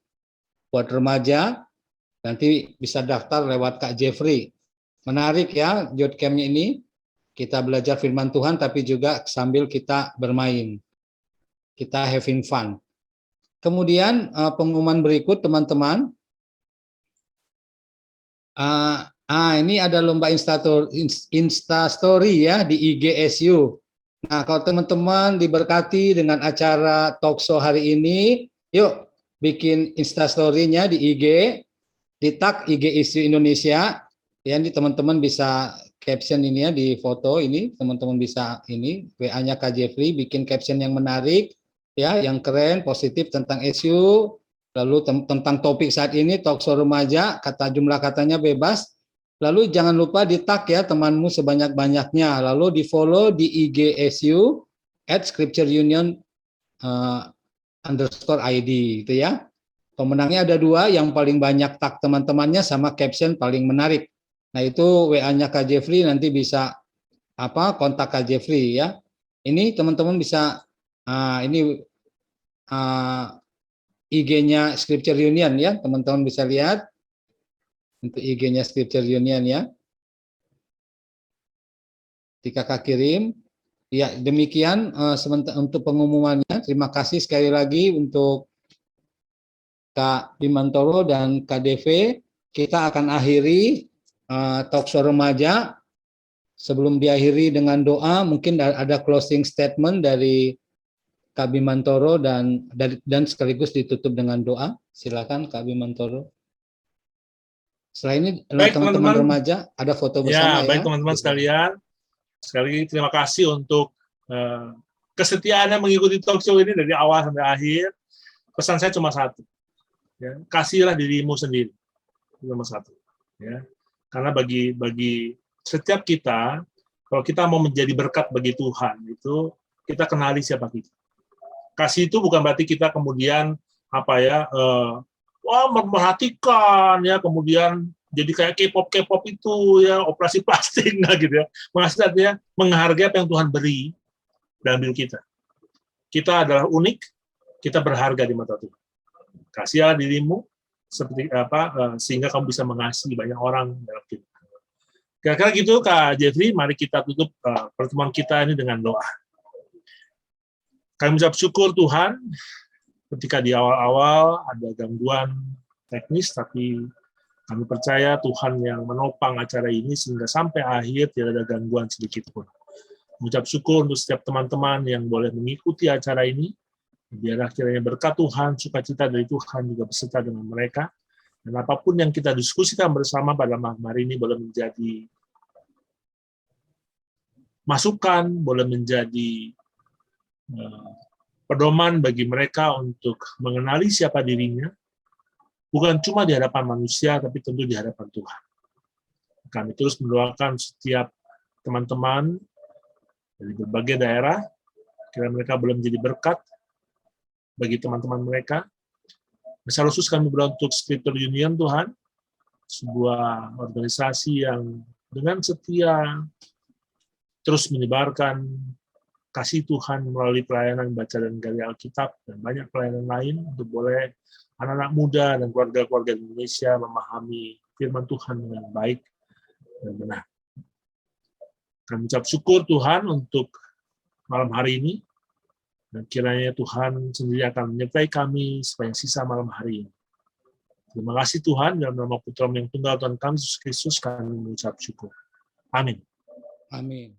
buat remaja. Nanti bisa daftar lewat Kak Jeffrey. Menarik ya Youth Camp-nya ini. Kita belajar firman Tuhan, tapi juga sambil kita bermain. Kita having fun. Kemudian pengumuman berikut teman-teman. Ini ada lomba Instastory ya di IGSU. Nah, kalau teman-teman diberkati dengan acara talkshow hari ini, yuk bikin Instastory-nya di IG, di tag IGSU Indonesia. Ya, ini teman-teman bisa caption ini ya di foto ini, teman-teman bisa ini WA-nya Kak Jeffrey, bikin caption yang menarik, ya, yang keren, positif tentang SU, lalu tentang topik saat ini talkshow remaja, jumlah katanya bebas. Lalu jangan lupa di tag ya temanmu sebanyak-banyaknya, lalu di follow di IG SU @scriptureunion _ID itu ya. Pemenangnya ada 2, yang paling banyak tag teman-temannya sama caption paling menarik. Nah, itu WA-nya Kak Jeffrey, nanti bisa kontak Kak Jeffrey ya. Ini teman-teman bisa ini IG-nya Scripture Union ya, teman-teman bisa lihat untuk IG-nya Scripture Union ya. Di Kakak kirim. Ya, demikian sementara untuk pengumumannya. Terima kasih sekali lagi untuk Kak Bimantoro dan KDV. Kita akan akhiri talkshow remaja. Sebelum diakhiri dengan doa, mungkin ada closing statement dari Kak Bimantoro dan sekaligus ditutup dengan doa. Silakan Kak Bimantoro. Setelah ini teman-teman remaja ada foto bersama ya. Baik teman-teman sekalian. Sekali lagi terima kasih untuk kesetiaannya mengikuti talkshow ini dari awal sampai akhir. Pesan saya cuma satu. Ya, kasihlah dirimu sendiri. Nomor 1. Ya. Karena bagi setiap kita, kalau kita mau menjadi berkat bagi Tuhan, itu kita kenali siapa kita. Kasih itu bukan berarti kita kemudian memperhatikan ya, kemudian jadi kayak K-pop itu ya, operasi plastik gitu ya. Maksudnya artinya menghargai apa yang Tuhan beri dalam diri kita. Kita adalah unik, kita berharga di mata Tuhan. Kasihlah dirimu seperti sehingga kamu bisa mengasihi banyak orang dalam hidup. Kira-kira gitu Kak Jeffrey, mari kita tutup pertemuan kita ini dengan doa. Kami mengucap syukur Tuhan, ketika di awal-awal ada gangguan teknis, tapi kami percaya Tuhan yang menopang acara ini sehingga sampai akhir tidak ada gangguan sedikit pun. Mengucap syukur untuk setiap teman-teman yang boleh mengikuti acara ini. Biarlah kiranya berkat Tuhan, sukacita dari Tuhan juga beserta dengan mereka. Dan apapun yang kita diskusikan bersama pada malam hari ini boleh menjadi masukan, boleh menjadi pedoman bagi mereka untuk mengenali siapa dirinya, bukan cuma di hadapan manusia, tapi tentu di hadapan Tuhan. Kami terus mendoakan setiap teman-teman dari berbagai daerah, kiranya mereka boleh menjadi berkat bagi teman-teman mereka. Secara khusus kami berdoa untuk Scripture Union Tuhan, sebuah organisasi yang dengan setia terus menyebarkan kasih Tuhan melalui pelayanan baca dan gali Alkitab dan banyak pelayanan lain untuk boleh anak-anak muda dan keluarga-keluarga Indonesia memahami firman Tuhan dengan baik dan benar. Kami ucap syukur Tuhan untuk malam hari ini, dan kiranya Tuhan sendiri akan menyertai kami sepanjang sisa malam hari ini. Terima kasih Tuhan, dalam nama Putra yang tunggal Tuhan kami Yesus Kristus kami mengucap syukur. Amin. Amin.